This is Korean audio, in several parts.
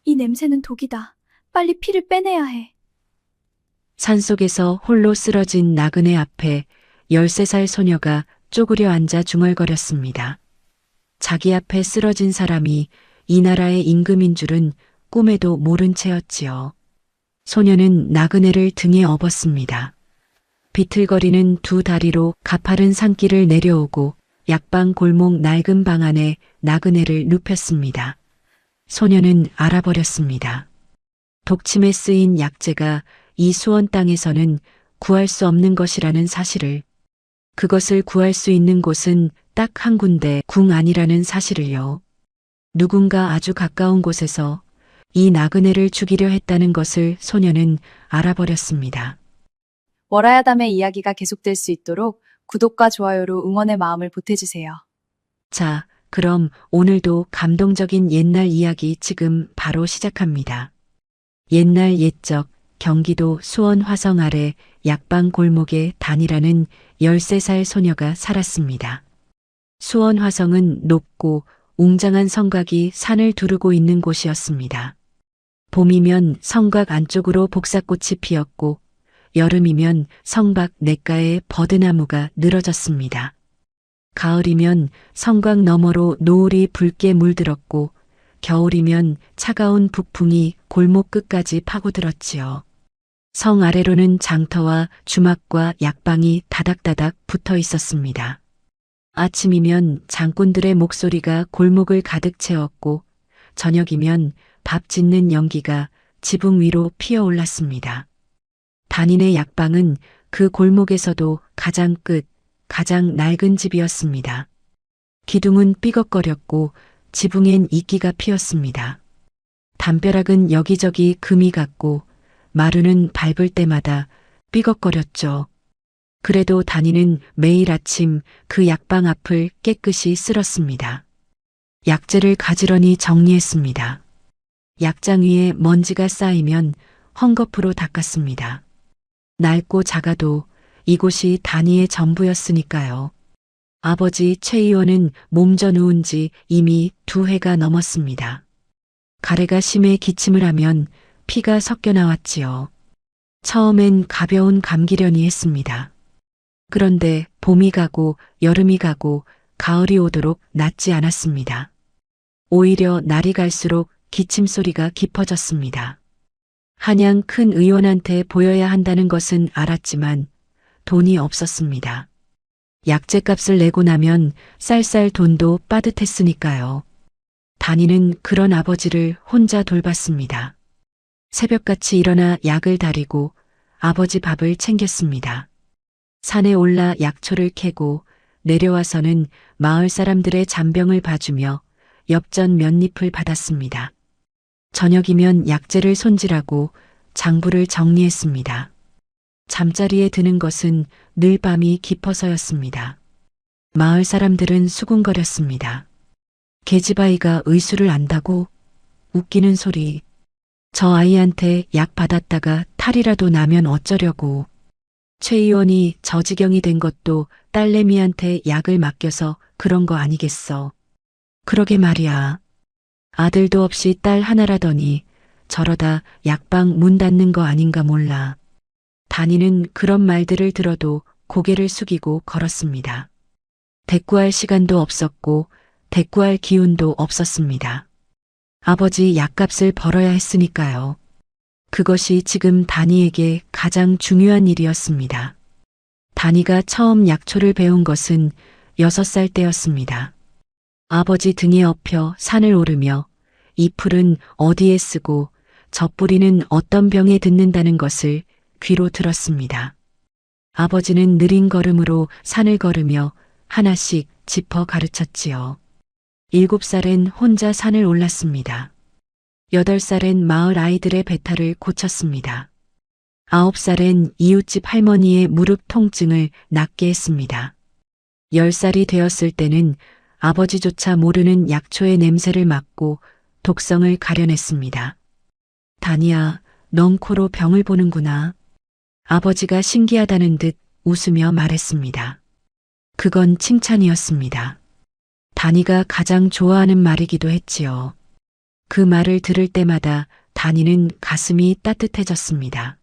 이 냄새는 독이다. 빨리 피를 빼내야 해. 산속에서 홀로 쓰러진 나그네 앞에 13살 소녀가 쪼그려 앉아 중얼거렸습니다. 자기 앞에 쓰러진 사람이 이 나라의 임금인 줄은 꿈에도 모른 채였지요. 소녀는 나그네를 등에 업었습니다. 비틀거리는 두 다리로 가파른 산길을 내려오고 약방 골목 낡은 방 안에 나그네를 눕혔습니다. 소녀는 알아버렸습니다. 독침에 쓰인 약재가 이 수원 땅에서는 구할 수 없는 것이라는 사실을, 그것을 구할 수 있는 곳은 딱 한 군데 궁 안이라는 사실을요. 누군가 아주 가까운 곳에서 이 나그네를 죽이려 했다는 것을 소녀는 알아버렸습니다. 월화야담의 이야기가 계속될 수 있도록 구독과 좋아요로 응원의 마음을 보태주세요. 자, 그럼 오늘도 감동적인 옛날 이야기 지금 바로 시작합니다. 옛날 옛적 경기도 수원 화성 아래 약방 골목에 단이라는 13살 소녀가 살았습니다. 수원 화성은 높고 웅장한 성곽이 산을 두르고 있는 곳이었습니다. 봄이면 성곽 안쪽으로 복사꽃이 피었고 여름이면 성곽 냇가에 버드나무가 늘어졌습니다. 가을이면 성곽 너머로 노을이 붉게 물들었고 겨울이면 차가운 북풍이 골목 끝까지 파고들었지요. 성 아래로는 장터와 주막과 약방이 다닥다닥 붙어 있었습니다. 아침이면 장꾼들의 목소리가 골목을 가득 채웠고 저녁이면 밥 짓는 연기가 지붕 위로 피어올랐습니다. 단인의 약방은 그 골목에서도 가장 끝, 가장 낡은 집이었습니다. 기둥은 삐걱거렸고 지붕엔 이끼가 피었습니다. 담벼락은 여기저기 금이 갔고 마루는 밟을 때마다 삐걱거렸죠. 그래도 단이는 매일 아침 그 약방 앞을 깨끗이 쓸었습니다. 약재를 가지런히 정리했습니다. 약장 위에 먼지가 쌓이면 헝겊으로 닦았습니다. 낡고 작아도 이곳이 단이의 전부였으니까요. 아버지 최 의원은 몸져 누운 지 이미 2해가 넘었습니다. 가래가 심해 기침을 하면 피가 섞여 나왔지요. 처음엔 가벼운 감기려니 했습니다. 그런데 봄이 가고 여름이 가고 가을이 오도록 낫지 않았습니다. 오히려 날이 갈수록 기침 소리가 깊어졌습니다. 한양 큰 의원한테 보여야 한다는 것은 알았지만 돈이 없었습니다. 약재값을 내고 나면 쌀쌀 돈도 빠듯했으니까요. 단이는 그런 아버지를 혼자 돌봤습니다. 새벽같이 일어나 약을 다리고 아버지 밥을 챙겼습니다. 산에 올라 약초를 캐고 내려와서는 마을 사람들의 잔병을 봐주며 엽전 몇 잎을 받았습니다. 저녁이면 약재를 손질하고 장부를 정리했습니다. 잠자리에 드는 것은 늘 밤이 깊어서였습니다. 마을 사람들은 수군거렸습니다. 계집아이가 의술을 안다고? 웃기는 소리. 저 아이한테 약 받았다가 탈이라도 나면 어쩌려고. 최 의원이 저 지경이 된 것도 딸내미한테 약을 맡겨서 그런 거 아니겠어. 그러게 말이야. 아들도 없이 딸 하나라더니 저러다 약방 문 닫는 거 아닌가 몰라. 단이는 그런 말들을 들어도 고개를 숙이고 걸었습니다. 대꾸할 시간도 없었고 대꾸할 기운도 없었습니다. 아버지 약값을 벌어야 했으니까요. 그것이 지금 단이에게 가장 중요한 일이었습니다. 단이가 처음 약초를 배운 것은 6살 때였습니다. 아버지 등에 업혀 산을 오르며 이 풀은 어디에 쓰고 저 뿌리는 어떤 병에 듣는다는 것을 귀로 들었습니다. 아버지는 느린 걸음으로 산을 걸으며 하나씩 짚어 가르쳤지요. 7살엔 혼자 산을 올랐습니다. 8살엔 마을 아이들의 배탈을 고쳤습니다. 9살엔 이웃집 할머니의 무릎 통증을 낫게 했습니다. 10살이 되었을 때는 아버지조차 모르는 약초의 냄새를 맡고 독성을 가려냈습니다. 단이야, 넌 코로 병을 보는구나. 아버지가 신기하다는 듯 웃으며 말했습니다. 그건 칭찬이었습니다. 단이가 가장 좋아하는 말이기도 했지요. 그 말을 들을 때마다 다니는 가슴이 따뜻해졌습니다.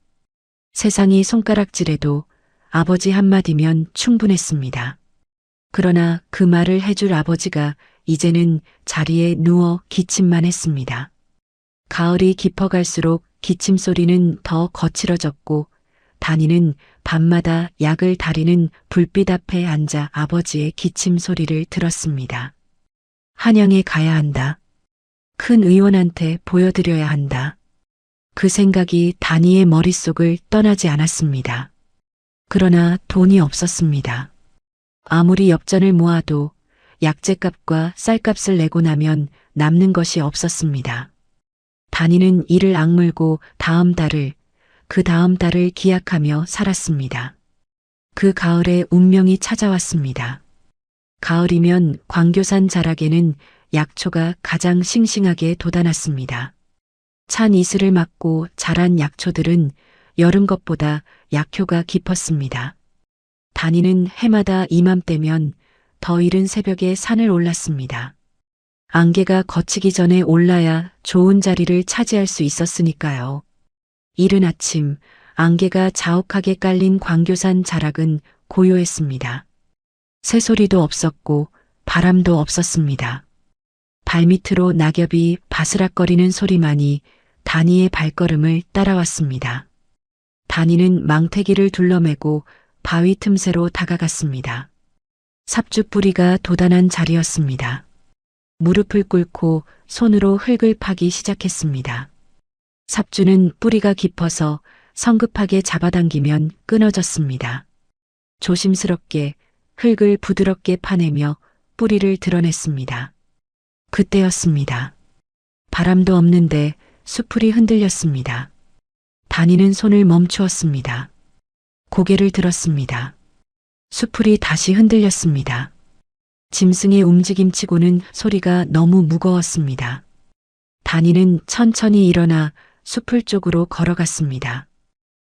세상이 손가락질해도 아버지 한마디면 충분했습니다. 그러나 그 말을 해줄 아버지가 이제는 자리에 누워 기침만 했습니다. 가을이 깊어갈수록 기침 소리는 더 거칠어졌고 다니는 밤마다 약을 다리는 불빛 앞에 앉아 아버지의 기침 소리를 들었습니다. 한양에 가야 한다. 큰 의원한테 보여드려야 한다. 그 생각이 다니의 머릿속을 떠나지 않았습니다. 그러나 돈이 없었습니다. 아무리 엽전을 모아도 약재값과 쌀값을 내고 나면 남는 것이 없었습니다. 다니는 이를 악물고 다음 달을, 그 다음 달을 기약하며 살았습니다. 그 가을에 운명이 찾아왔습니다. 가을이면 광교산 자락에는 약초가 가장 싱싱하게 돋아났습니다. 찬 이슬을 맞고 자란 약초들은 여름 것보다 약효가 깊었습니다. 다니는 해마다 이맘때면 더 이른 새벽에 산을 올랐습니다. 안개가 걷히기 전에 올라야 좋은 자리를 차지할 수 있었으니까요. 이른 아침 안개가 자욱하게 깔린 광교산 자락은 고요했습니다. 새소리도 없었고 바람도 없었습니다. 발밑으로 낙엽이 바스락거리는 소리만이 다니의 발걸음을 따라왔습니다. 다니는 망태기를 둘러매고 바위 틈새로 다가갔습니다. 삽주 뿌리가 돋아난 자리였습니다. 무릎을 꿇고 손으로 흙을 파기 시작했습니다. 삽주는 뿌리가 깊어서 성급하게 잡아당기면 끊어졌습니다. 조심스럽게 흙을 부드럽게 파내며 뿌리를 드러냈습니다. 그때였습니다. 바람도 없는데 수풀이 흔들렸습니다. 다니는 손을 멈추었습니다. 고개를 들었습니다. 수풀이 다시 흔들렸습니다. 짐승의 움직임치고는 소리가 너무 무거웠습니다. 다니는 천천히 일어나 수풀 쪽으로 걸어갔습니다.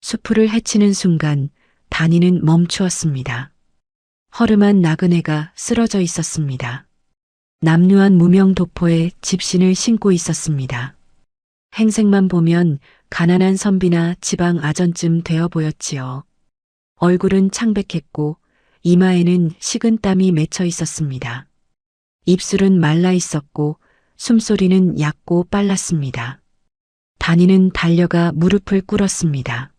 수풀을 헤치는 순간 다니는 멈추었습니다. 허름한 나그네가 쓰러져 있었습니다. 남루한 무명 도포에 집신을 신고 있었습니다. 행색만 보면 가난한 선비나 지방 아전쯤 되어 보였지요. 얼굴은 창백했고 이마에는 식은 땀이 맺혀 있었습니다. 입술은 말라 있었고 숨소리는 얕고 빨랐습니다. 다니는 달려가 무릎을 꿇었습니다.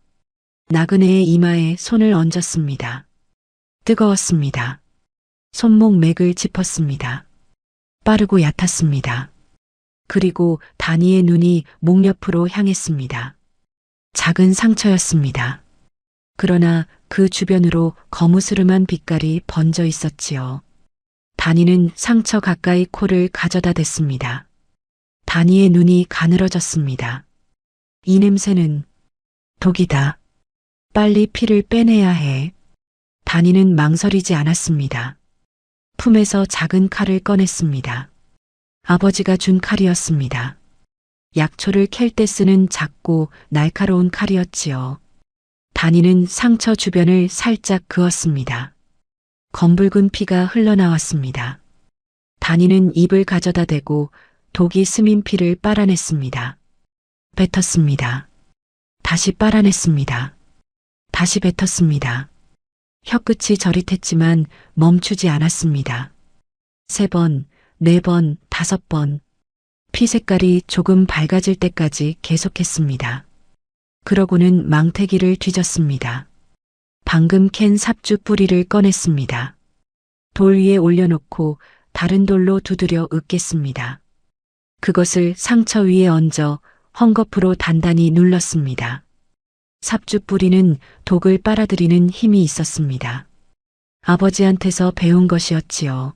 나그네의 이마에 손을 얹었습니다. 뜨거웠습니다. 손목 맥을 짚었습니다. 빠르고 얕았습니다. 그리고 다니의 눈이 목 옆으로 향했습니다. 작은 상처였습니다. 그러나 그 주변으로 거무스름한 빛깔이 번져 있었지요. 다니는 상처 가까이 코를 가져다 댔습니다. 다니의 눈이 가늘어졌습니다. 이 냄새는 독이다. 빨리 피를 빼내야 해. 다니는 망설이지 않았습니다. 품에서 작은 칼을 꺼냈습니다. 아버지가 준 칼이었습니다. 약초를 캘 때 쓰는 작고 날카로운 칼이었지요. 다니는 상처 주변을 살짝 그었습니다. 검붉은 피가 흘러나왔습니다. 다니는 입을 가져다 대고 독이 스민 피를 빨아냈습니다. 뱉었습니다. 다시 빨아냈습니다. 다시 뱉었습니다. 혀끝이 저릿했지만 멈추지 않았습니다. 3번, 4번, 5번. 피 색깔이 조금 밝아질 때까지 계속했습니다. 그러고는 망태기를 뒤졌습니다. 방금 캔 삽주 뿌리를 꺼냈습니다. 돌 위에 올려놓고 다른 돌로 두드려 읊겠습니다. 그것을 상처 위에 얹어 헝겊으로 단단히 눌렀습니다. 삽주 뿌리는 독을 빨아들이는 힘이 있었습니다. 아버지한테서 배운 것이었지요.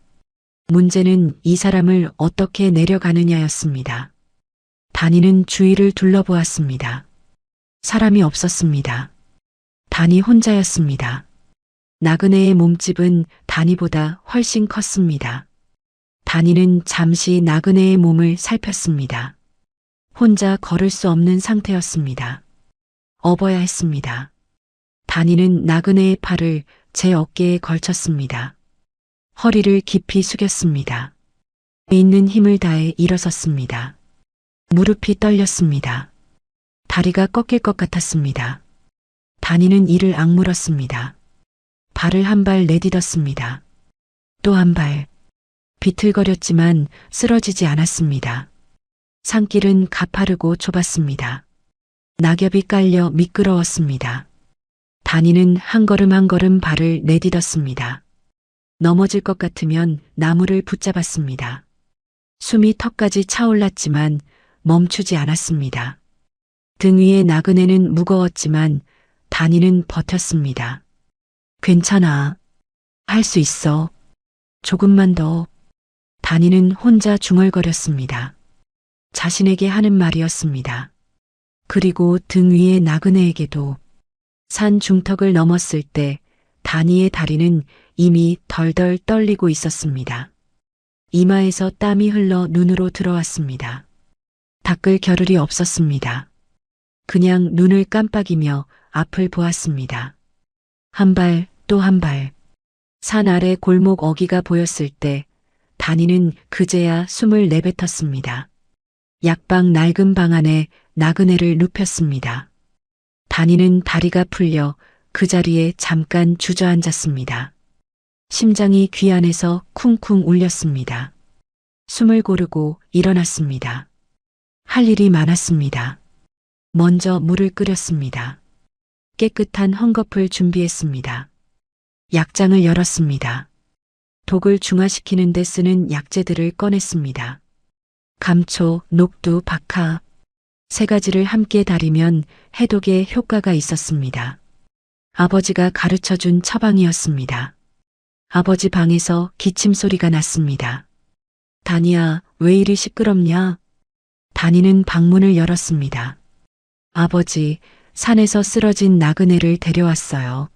문제는 이 사람을 어떻게 내려가느냐였습니다. 다니는 주위를 둘러보았습니다. 사람이 없었습니다. 다니 혼자였습니다. 나그네의 몸집은 다니보다 훨씬 컸습니다. 다니는 잠시 나그네의 몸을 살폈습니다. 혼자 걸을 수 없는 상태였습니다. 업어야 했습니다. 다니는 나그네의 팔을 제 어깨에 걸쳤습니다. 허리를 깊이 숙였습니다. 있는 힘을 다해 일어섰습니다. 무릎이 떨렸습니다. 다리가 꺾일 것 같았습니다. 다니는 이를 악물었습니다. 발을 한 발 내딛었습니다. 또 한 발. 비틀거렸지만 쓰러지지 않았습니다. 산길은 가파르고 좁았습니다. 낙엽이 깔려 미끄러웠습니다. 다니는 한 걸음 한 걸음 발을 내딛었습니다. 넘어질 것 같으면 나무를 붙잡았습니다. 숨이 턱까지 차올랐지만 멈추지 않았습니다. 등 위의 나그네는 무거웠지만 다니는 버텼습니다. 괜찮아. 할 수 있어. 조금만 더. 다니는 혼자 중얼거렸습니다. 자신에게 하는 말이었습니다. 그리고 등 위의 나그네에게도. 산 중턱을 넘었을 때 다니의 다리는 이미 덜덜 떨리고 있었습니다. 이마에서 땀이 흘러 눈으로 들어왔습니다. 닦을 겨를이 없었습니다. 그냥 눈을 깜빡이며 앞을 보았습니다. 한 발, 또 한 발. 산 아래 골목 어귀가 보였을 때 다니는 그제야 숨을 내뱉었습니다. 약방 낡은 방 안에 나그네를 눕혔습니다. 다니는 다리가 풀려 그 자리에 잠깐 주저앉았습니다. 심장이 귀 안에서 쿵쿵 울렸습니다. 숨을 고르고 일어났습니다. 할 일이 많았습니다. 먼저 물을 끓였습니다. 깨끗한 헝겊을 준비했습니다. 약장을 열었습니다. 독을 중화시키는 데 쓰는 약재들을 꺼냈습니다. 감초, 녹두, 박하, 세 가지를 함께 달이면 해독에 효과가 있었습니다. 아버지가 가르쳐준 처방이었습니다. 아버지 방에서 기침 소리가 났습니다. 다니야, 왜 이리 시끄럽냐? 다니는 방문을 열었습니다. 아버지, 산에서 쓰러진 나그네를 데려왔어요.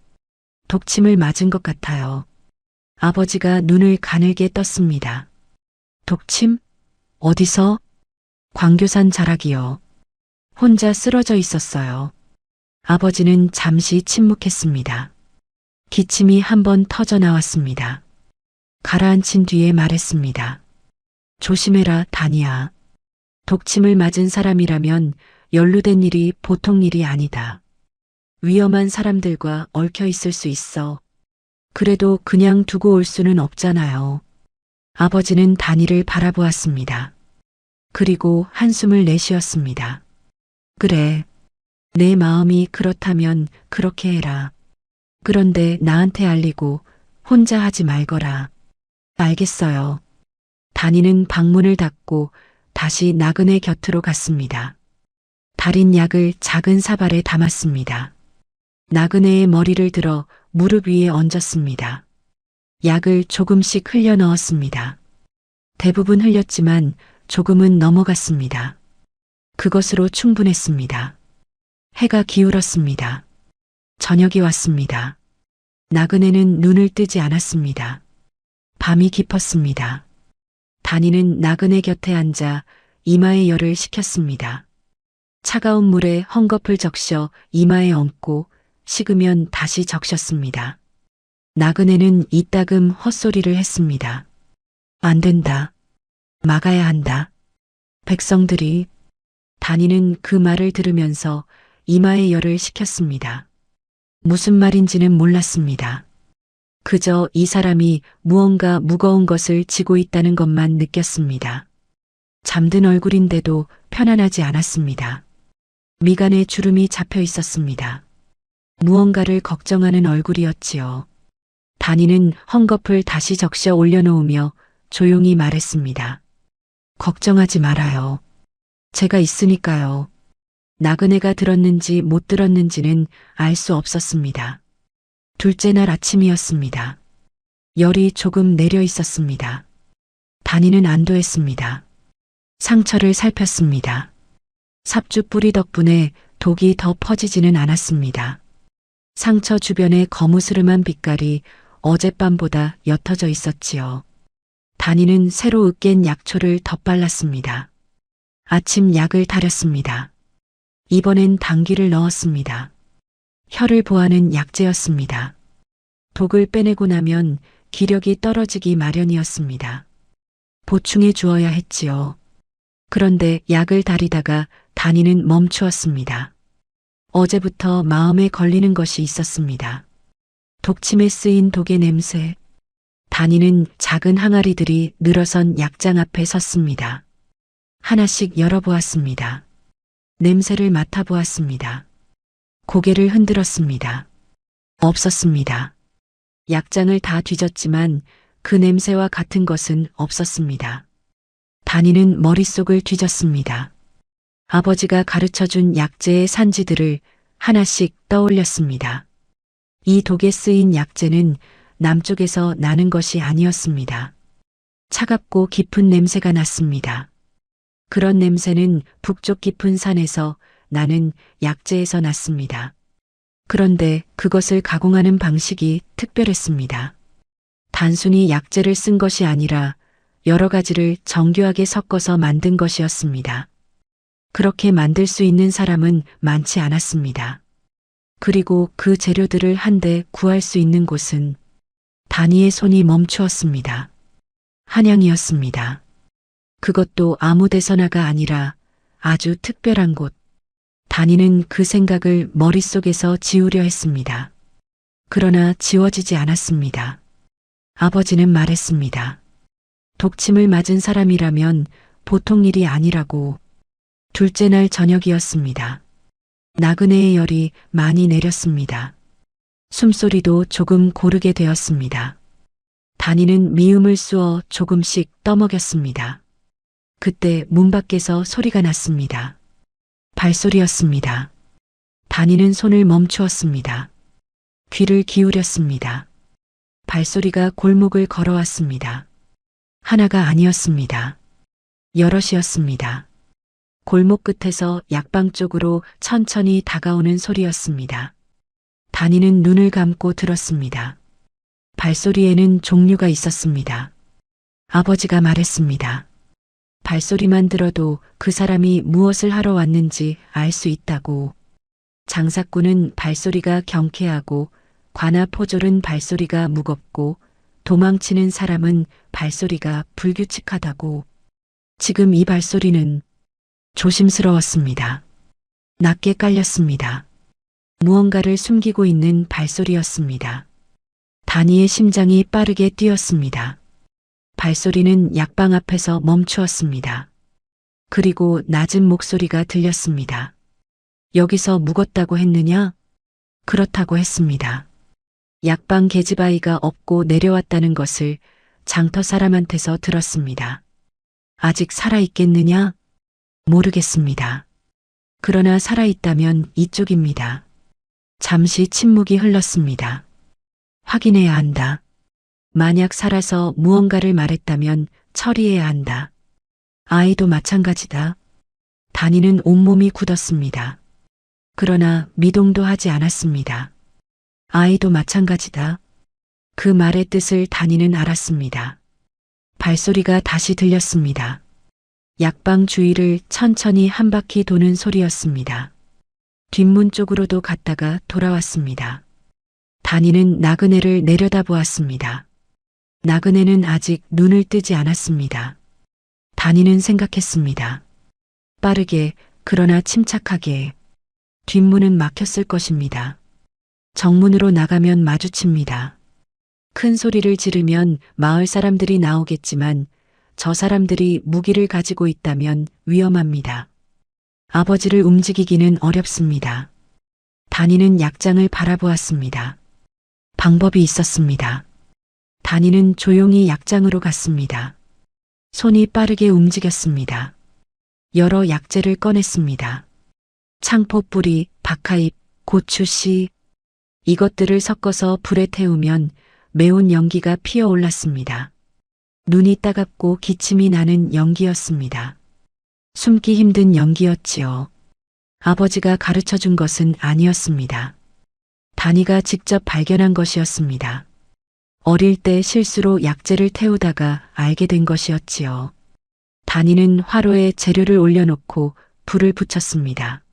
독침을 맞은 것 같아요. 아버지가 눈을 가늘게 떴습니다. 독침? 어디서? 광교산 자락이요. 혼자 쓰러져 있었어요. 아버지는 잠시 침묵했습니다. 기침이 한 번 터져 나왔습니다. 가라앉힌 뒤에 말했습니다. 조심해라, 다니야. 독침을 맞은 사람이라면 연루된 일이 보통 일이 아니다. 위험한 사람들과 얽혀 있을 수 있어. 그래도 그냥 두고 올 수는 없잖아요. 아버지는 다니를 바라보았습니다. 그리고 한숨을 내쉬었습니다. 그래. 내 마음이 그렇다면 그렇게 해라. 그런데 나한테 알리고 혼자 하지 말거라. 알겠어요. 다니는 방문을 닫고 다시 나그네 곁으로 갔습니다. 달인 약을 작은 사발에 담았습니다. 나그네의 머리를 들어 무릎 위에 얹었습니다. 약을 조금씩 흘려 넣었습니다. 대부분 흘렸지만 조금은 넘어갔습니다. 그것으로 충분했습니다. 해가 기울었습니다. 저녁이 왔습니다. 나그네는 눈을 뜨지 않았습니다. 밤이 깊었습니다. 다니는 나그네 곁에 앉아 이마에 열을 식혔습니다. 차가운 물에 헝겊을 적셔 이마에 얹고 식으면 다시 적셨습니다. 나그네는 이따금 헛소리를 했습니다. 안 된다. 막아야 한다. 백성들이. 다니는 그 말을 들으면서 이마에 열을 식혔습니다. 무슨 말인지는 몰랐습니다. 그저 이 사람이 무언가 무거운 것을 지고 있다는 것만 느꼈습니다. 잠든 얼굴인데도 편안하지 않았습니다. 미간에 주름이 잡혀 있었습니다. 무언가를 걱정하는 얼굴이었지요. 다니는 헝겊을 다시 적셔 올려놓으며 조용히 말했습니다. 걱정하지 말아요. 제가 있으니까요. 나그네가 들었는지 못 들었는지는 알 수 없었습니다. 둘째 날 아침이었습니다. 열이 조금 내려 있었습니다. 다니는 안도했습니다. 상처를 살폈습니다. 삽주 뿌리 덕분에 독이 더 퍼지지는 않았습니다. 상처 주변의 거무스름한 빛깔이 어젯밤보다 옅어져 있었지요. 다니는 새로 으깬 약초를 덧발랐습니다. 아침 약을 다렸습니다. 이번엔 당귀를 넣었습니다. 혀를 보하는 약재였습니다. 독을 빼내고 나면 기력이 떨어지기 마련이었습니다. 보충해 주어야 했지요. 그런데 약을 다리다가 다니는 멈추었습니다. 어제부터 마음에 걸리는 것이 있었습니다. 독침에 쓰인 독의 냄새. 다니는 작은 항아리들이 늘어선 약장 앞에 섰습니다. 하나씩 열어보았습니다. 냄새를 맡아보았습니다. 고개를 흔들었습니다. 없었습니다. 약장을 다 뒤졌지만 그 냄새와 같은 것은 없었습니다. 다니는 머릿속을 뒤졌습니다. 아버지가 가르쳐준 약재의 산지들을 하나씩 떠올렸습니다. 이 독에 쓰인 약재는 남쪽에서 나는 것이 아니었습니다. 차갑고 깊은 냄새가 났습니다. 그런 냄새는 북쪽 깊은 산에서 나는 약재에서 났습니다. 그런데 그것을 가공하는 방식이 특별했습니다. 단순히 약재를 쓴 것이 아니라 여러 가지를 정교하게 섞어서 만든 것이었습니다. 그렇게 만들 수 있는 사람은 많지 않았습니다. 그리고 그 재료들을 한데 구할 수 있는 곳은 다니의 손이 멈추었습니다. 한양이었습니다. 그것도 아무 데서나가 아니라 아주 특별한 곳. 다니는 그 생각을 머릿속에서 지우려 했습니다. 그러나 지워지지 않았습니다. 아버지는 말했습니다. 독침을 맞은 사람이라면 보통 일이 아니라고. 둘째 날 저녁이었습니다. 나그네의 열이 많이 내렸습니다. 숨소리도 조금 고르게 되었습니다. 다니는 미음을 쑤어 조금씩 떠먹였습니다. 그때 문 밖에서 소리가 났습니다. 발소리였습니다. 다니는 손을 멈추었습니다. 귀를 기울였습니다. 발소리가 골목을 걸어왔습니다. 하나가 아니었습니다. 여럿이었습니다. 골목 끝에서 약방 쪽으로 천천히 다가오는 소리였습니다. 다니는 눈을 감고 들었습니다. 발소리에는 종류가 있었습니다. 아버지가 말했습니다. 발소리만 들어도 그 사람이 무엇을 하러 왔는지 알 수 있다고. 장사꾼은 발소리가 경쾌하고 관아포졸은 발소리가 무겁고 도망치는 사람은 발소리가 불규칙하다고. 지금 이 발소리는 조심스러웠습니다. 낮게 깔렸습니다. 무언가를 숨기고 있는 발소리였습니다. 다니의 심장이 빠르게 뛰었습니다. 발소리는 약방 앞에서 멈추었습니다. 그리고 낮은 목소리가 들렸습니다. 여기서 묵었다고 했느냐? 그렇다고 했습니다. 약방 계집아이가 업고 내려왔다는 것을 장터 사람한테서 들었습니다. 아직 살아있겠느냐? 모르겠습니다. 그러나 살아있다면 이쪽입니다. 잠시 침묵이 흘렀습니다. 확인해야 한다. 만약 살아서 무언가를 말했다면 처리해야 한다. 아이도 마찬가지다. 다니는 온몸이 굳었습니다. 그러나 미동도 하지 않았습니다. 아이도 마찬가지다. 그 말의 뜻을 다니는 알았습니다. 발소리가 다시 들렸습니다. 약방 주위를 천천히 한 바퀴 도는 소리였습니다. 뒷문 쪽으로도 갔다가 돌아왔습니다. 다니는 나그네를 내려다보았습니다. 나그네는 아직 눈을 뜨지 않았습니다. 다니는 생각했습니다. 빠르게 그러나 침착하게. 뒷문은 막혔을 것입니다. 정문으로 나가면 마주칩니다. 큰 소리를 지르면 마을 사람들이 나오겠지만 저 사람들이 무기를 가지고 있다면 위험합니다. 아버지를 움직이기는 어렵습니다. 다니는 약장을 바라보았습니다. 방법이 있었습니다. 다니는 조용히 약장으로 갔습니다. 손이 빠르게 움직였습니다. 여러 약재를 꺼냈습니다. 창포 뿌리, 박하잎, 고추 씨. 이것들을 섞어서 불에 태우면 매운 연기가 피어올랐습니다. 눈이 따갑고 기침이 나는 연기였습니다. 숨기 힘든 연기였지요. 아버지가 가르쳐 준 것은 아니었습니다. 다니가 직접 발견한 것이었습니다. 어릴 때 실수로 약재를 태우다가 알게 된 것이었지요. 다니는 화로에 재료를 올려놓고 불을 붙였습니다.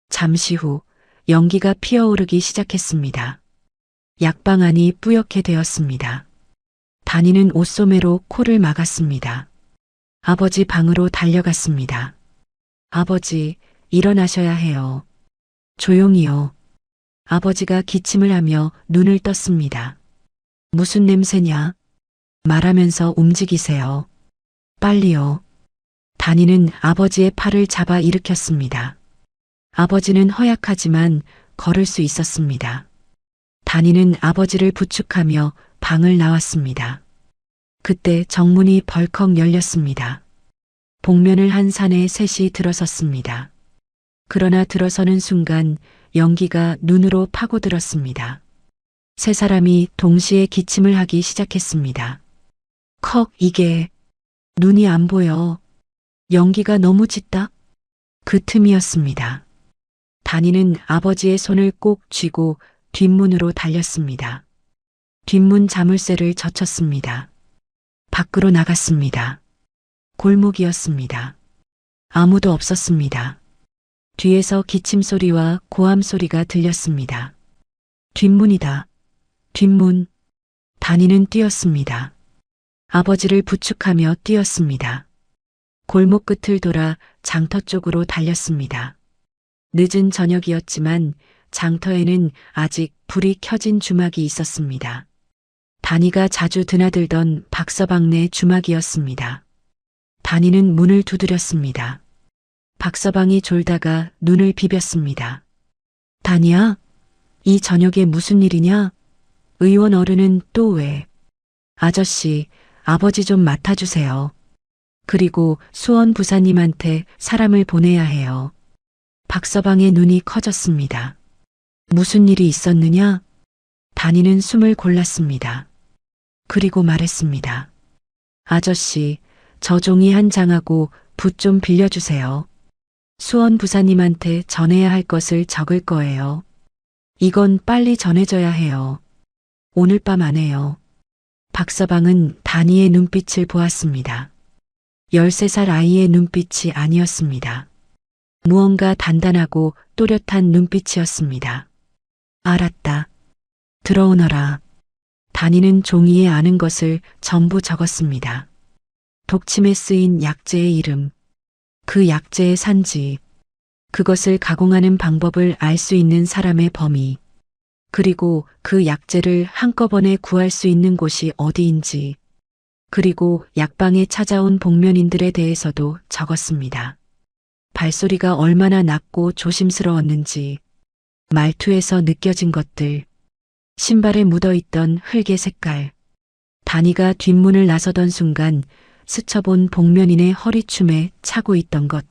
잠시 후 연기가 피어오르기 시작했습니다. 약방 안이 뿌옇게 되었습니다. 다니는 옷소매로 코를 막았습니다. 아버지 방으로 달려갔습니다. 아버지, 일어나셔야 해요. 조용히요. 아버지가 기침을 하며 눈을 떴습니다. 무슨 냄새냐? 말하면서 움직이세요. 빨리요. 다니는 아버지의 팔을 잡아 일으켰습니다. 아버지는 허약하지만 걸을 수 있었습니다. 다니는 아버지를 부축하며 방을 나왔습니다. 그때 정문이 벌컥 열렸습니다. 복면을 한 사내의 셋이 들어섰습니다. 그러나 들어서는 순간 연기가 눈으로 파고들었습니다. 세 사람이 동시에 기침을 하기 시작했습니다. 컥, 이게 눈이 안 보여. 연기가 너무 짙다. 그 틈이었습니다. 다니는 아버지의 손을 꼭 쥐고 뒷문으로 달렸습니다. 뒷문 자물쇠를 젖혔습니다. 밖으로 나갔습니다. 골목이었습니다. 아무도 없었습니다. 뒤에서 기침 소리와 고함 소리가 들렸습니다. 뒷문이다. 뒷문. 다니는 뛰었습니다. 아버지를 부축하며 뛰었습니다. 골목 끝을 돌아 장터 쪽으로 달렸습니다. 늦은 저녁이었지만 장터에는 아직 불이 켜진 주막이 있었습니다. 다니가 자주 드나들던 박서방네 주막이었습니다. 다니는 문을 두드렸습니다. 박서방이 졸다가 눈을 비볐습니다. 다니야, 이 저녁에 무슨 일이냐? 의원 어른은 또 왜? 아저씨, 아버지 좀 맡아주세요. 그리고 수원 부사님한테 사람을 보내야 해요. 박서방의 눈이 커졌습니다. 무슨 일이 있었느냐? 다니는 숨을 골랐습니다. 그리고 말했습니다. 아저씨, 저 종이 한 장하고 붓 좀 빌려주세요. 수원 부사님한테 전해야 할 것을 적을 거예요. 이건 빨리 전해져야 해요. 오늘 밤 안에요. 박서방은 다니의 눈빛을 보았습니다. 13살 아이의 눈빛이 아니었습니다. 무언가 단단하고 또렷한 눈빛이었습니다. 알았다. 들어오너라. 다니는 종이에 아는 것을 전부 적었습니다. 독침에 쓰인 약재의 이름, 그 약재의 산지, 그것을 가공하는 방법을 알 수 있는 사람의 범위, 그리고 그 약재를 한꺼번에 구할 수 있는 곳이 어디인지, 그리고 약방에 찾아온 복면인들에 대해서도 적었습니다. 발소리가 얼마나 낮고 조심스러웠는지, 말투에서 느껴진 것들, 신발에 묻어있던 흙의 색깔, 다니가 뒷문을 나서던 순간 스쳐본 복면인의 허리춤에 차고 있던 것,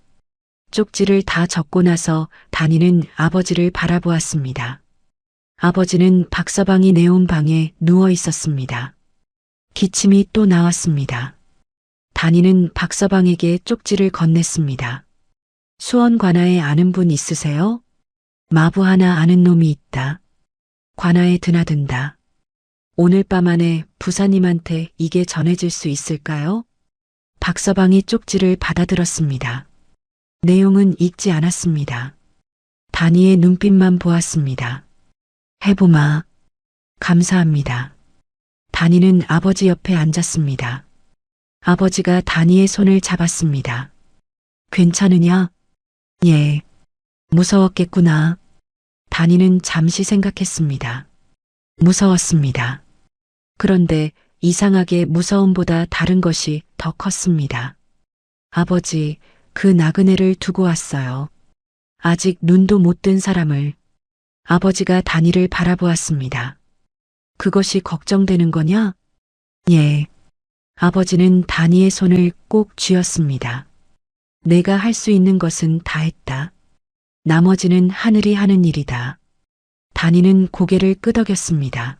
쪽지를 다 적고 나서 다니는 아버지를 바라보았습니다. 아버지는 박서방이 내온 방에 누워 있었습니다. 기침이 또 나왔습니다. 다니는 박서방에게 쪽지를 건넸습니다. 수원 관아에 아는 분 있으세요? 마부 하나 아는 놈이 있다. 관아에 드나든다. 오늘 밤 안에 부사님한테 이게 전해질 수 있을까요? 박서방이 쪽지를 받아들었습니다. 내용은 읽지 않았습니다. 다니의 눈빛만 보았습니다. 해보마. 감사합니다. 다니는 아버지 옆에 앉았습니다. 아버지가 다니의 손을 잡았습니다. 괜찮으냐? 예. 무서웠겠구나. 다니는 잠시 생각했습니다. 무서웠습니다. 그런데 이상하게 무서움보다 다른 것이 더 컸습니다. 아버지, 그 나그네를 두고 왔어요. 아직 눈도 못 뜬 사람을. 아버지가 다니를 바라보았습니다. 그것이 걱정되는 거냐? 예. 아버지는 다니의 손을 꼭 쥐었습니다. 내가 할 수 있는 것은 다 했다. 나머지는 하늘이 하는 일이다. 다니는 고개를 끄덕였습니다.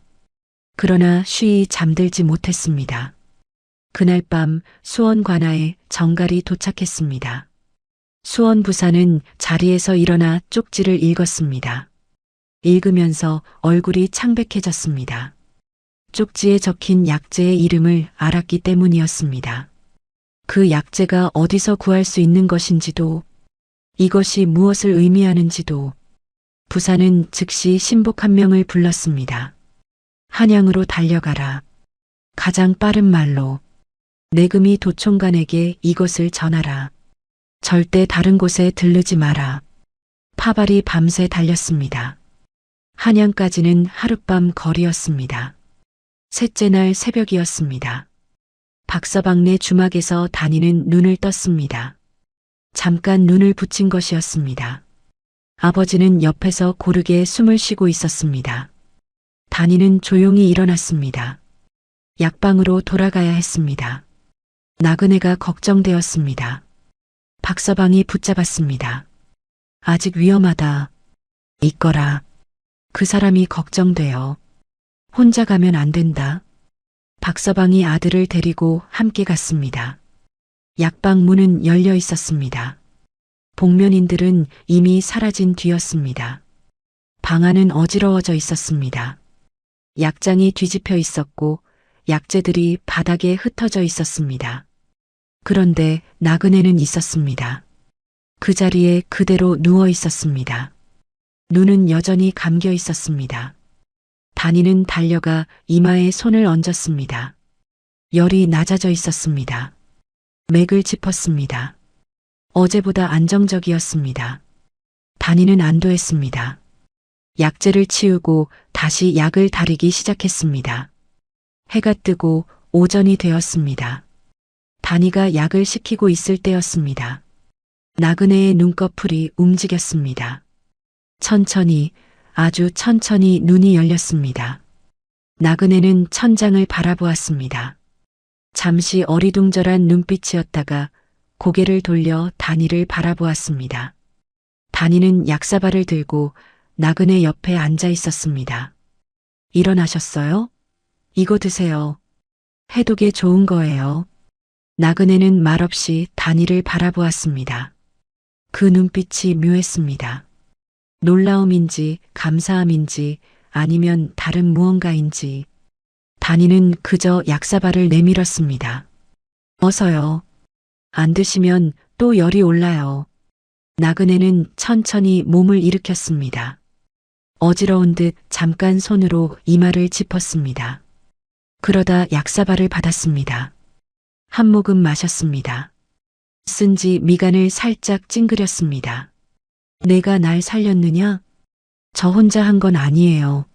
그러나 쉬이 잠들지 못했습니다. 그날 밤 수원 관아에 정갈이 도착했습니다. 수원 부사는 자리에서 일어나 쪽지를 읽었습니다. 읽으면서 얼굴이 창백해졌습니다. 쪽지에 적힌 약재의 이름을 알았기 때문이었습니다. 그 약재가 어디서 구할 수 있는 것인지도, 이것이 무엇을 의미하는지도, 부사는 즉시 신복 한 명을 불렀습니다. 한양으로 달려가라. 가장 빠른 말로. 내금이 도총관에게 이것을 전하라. 절대 다른 곳에 들르지 마라. 파발이 밤새 달렸습니다. 한양까지는 하룻밤 거리였습니다. 셋째 날 새벽이었습니다. 박서방네 주막에서 다니는 눈을 떴습니다. 잠깐 눈을 붙인 것이었습니다. 아버지는 옆에서 고르게 숨을 쉬고 있었습니다. 다니는 조용히 일어났습니다. 약방으로 돌아가야 했습니다. 나그네가 걱정되었습니다. 박서방이 붙잡았습니다. 아직 위험하다. 있거라. 그 사람이 걱정돼요. 혼자 가면 안 된다. 박서방이 아들을 데리고 함께 갔습니다. 약방 문은 열려 있었습니다. 복면인들은 이미 사라진 뒤였습니다. 방 안은 어지러워져 있었습니다. 약장이 뒤집혀 있었고 약재들이 바닥에 흩어져 있었습니다. 그런데 나그네는 있었습니다. 그 자리에 그대로 누워 있었습니다. 눈은 여전히 감겨 있었습니다. 다니는 달려가 이마에 손을 얹었습니다. 열이 낮아져 있었습니다. 맥을 짚었습니다. 어제보다 안정적이었습니다. 다니는 안도했습니다. 약재를 치우고 다시 약을 다리기 시작했습니다. 해가 뜨고 오전이 되었습니다. 다니가 약을 식히고 있을 때였습니다. 나그네의 눈꺼풀이 움직였습니다. 천천히, 아주 천천히 눈이 열렸습니다. 나그네는 천장을 바라보았습니다. 잠시 어리둥절한 눈빛이었다가 고개를 돌려 다니를 바라보았습니다. 다니는 약사발을 들고 나그네 옆에 앉아 있었습니다. 일어나셨어요? 이거 드세요. 해독에 좋은 거예요. 나그네는 말없이 다니를 바라보았습니다. 그 눈빛이 묘했습니다. 놀라움인지 감사함인지 아니면 다른 무언가인지 다니는 그저 약사발을 내밀었습니다. 어서요. 안 드시면 또 열이 올라요. 나그네는 천천히 몸을 일으켰습니다. 어지러운 듯 잠깐 손으로 이마를 짚었습니다. 그러다 약사발을 받았습니다. 한 모금 마셨습니다. 쓴지 미간을 살짝 찡그렸습니다. 내가 날 살렸느냐? 저 혼자 한 건 아니에요.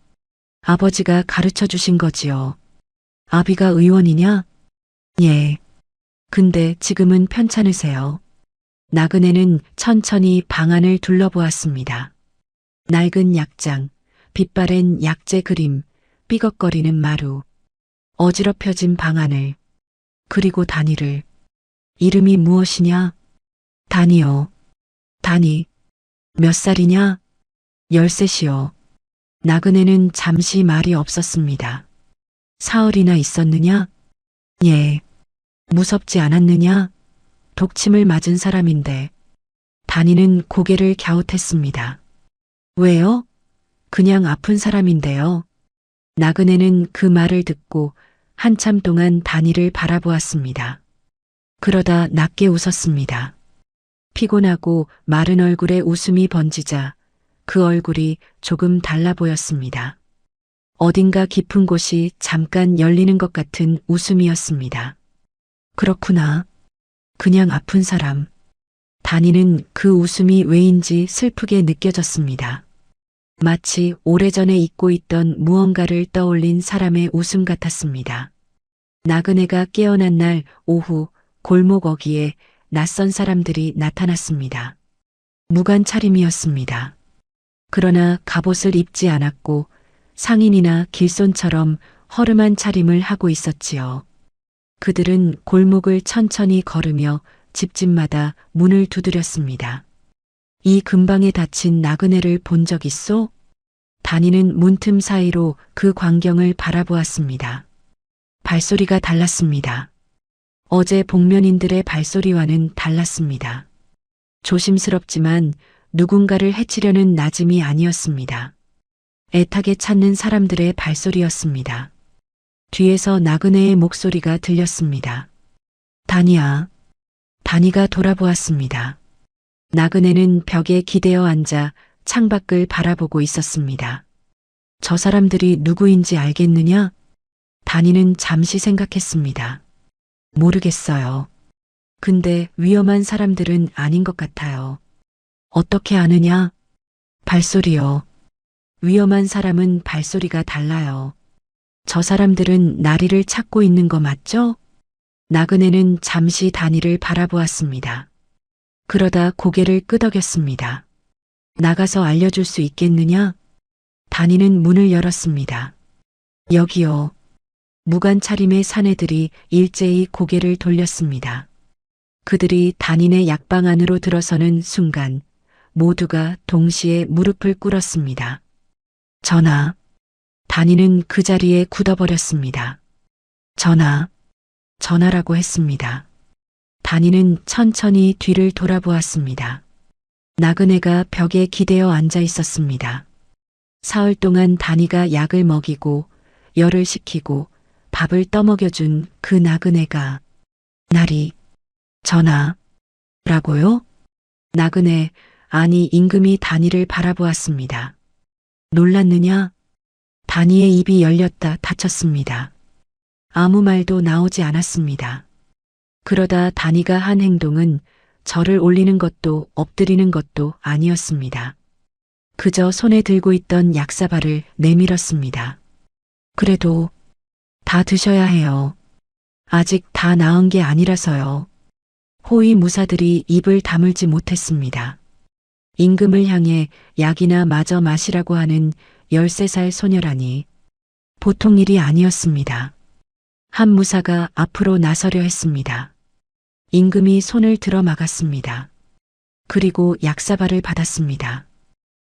아버지가 가르쳐 주신 거지요. 아비가 의원이냐? 예. 근데 지금은 편찮으세요. 나그네는 천천히 방 안을 둘러보았습니다. 낡은 약장, 빛바랜 약재 그림, 삐걱거리는 마루, 어지럽혀진 방 안을, 그리고 다니를. 이름이 무엇이냐? 다니요. 다니. 몇 살이냐? 13이요. 나그네는 잠시 말이 없었습니다. 사흘이나 있었느냐? 예. 무섭지 않았느냐? 독침을 맞은 사람인데. 다니는 고개를 갸웃했습니다. 왜요? 그냥 아픈 사람인데요. 나그네는 그 말을 듣고 한참 동안 다니를 바라보았습니다. 그러다 낮게 웃었습니다. 피곤하고 마른 얼굴에 웃음이 번지자 그 얼굴이 조금 달라 보였습니다. 어딘가 깊은 곳이 잠깐 열리는 것 같은 웃음이었습니다. 그렇구나. 그냥 아픈 사람. 다니는 그 웃음이 왜인지 슬프게 느껴졌습니다. 마치 오래전에 잊고 있던 무언가를 떠올린 사람의 웃음 같았습니다. 나그네가 깨어난 날 오후 골목 어귀에 낯선 사람들이 나타났습니다. 무관 차림이었습니다. 그러나 갑옷을 입지 않았고 상인이나 길손처럼 허름한 차림을 하고 있었지요. 그들은 골목을 천천히 걸으며 집집마다 문을 두드렸습니다. 이 근방에 닫힌 나그네를 본 적 있소? 다니는 문틈 사이로 그 광경을 바라보았습니다. 발소리가 달랐습니다. 어제 복면인들의 발소리와는 달랐습니다. 조심스럽지만 누군가를 해치려는 낮음이 아니었습니다. 애타게 찾는 사람들의 발소리였습니다. 뒤에서 나그네의 목소리가 들렸습니다. 다니야. 다니가 돌아보았습니다. 나그네는 벽에 기대어 앉아 창밖을 바라보고 있었습니다. 저 사람들이 누구인지 알겠느냐? 다니는 잠시 생각했습니다. 모르겠어요. 근데 위험한 사람들은 아닌 것 같아요. 어떻게 아느냐? 발소리요. 위험한 사람은 발소리가 달라요. 저 사람들은 나리를 찾고 있는 거 맞죠? 나그네는 잠시 다니를 바라보았습니다. 그러다 고개를 끄덕였습니다. 나가서 알려줄 수 있겠느냐? 다니는 문을 열었습니다. 여기요. 무관 차림의 사내들이 일제히 고개를 돌렸습니다. 그들이 단인의 약방 안으로 들어서는 순간 모두가 동시에 무릎을 꿇었습니다. 전하. 단인은 그 자리에 굳어버렸습니다. 전하. 전하라고 했습니다. 단인은 천천히 뒤를 돌아보았습니다. 나그네가 벽에 기대어 앉아 있었습니다. 사흘 동안 단이가 약을 먹이고 열을 식히고 밥을 떠먹여준 그 나그네가 나리, 전하, 라고요? 나그네, 아니 임금이 단이를 바라보았습니다. 놀랐느냐? 단이의 입이 열렸다 닫혔습니다. 아무 말도 나오지 않았습니다. 그러다 단이가 한 행동은 절을 올리는 것도 엎드리는 것도 아니었습니다. 그저 손에 들고 있던 약사발을 내밀었습니다. 그래도 다 드셔야 해요. 아직 다 나은 게 아니라서요. 호위 무사들이 입을 다물지 못했습니다. 임금을 향해 약이나 마저 마시라고 하는 13살 소녀라니 보통 일이 아니었습니다. 한 무사가 앞으로 나서려 했습니다. 임금이 손을 들어 막았습니다. 그리고 약사발을 받았습니다.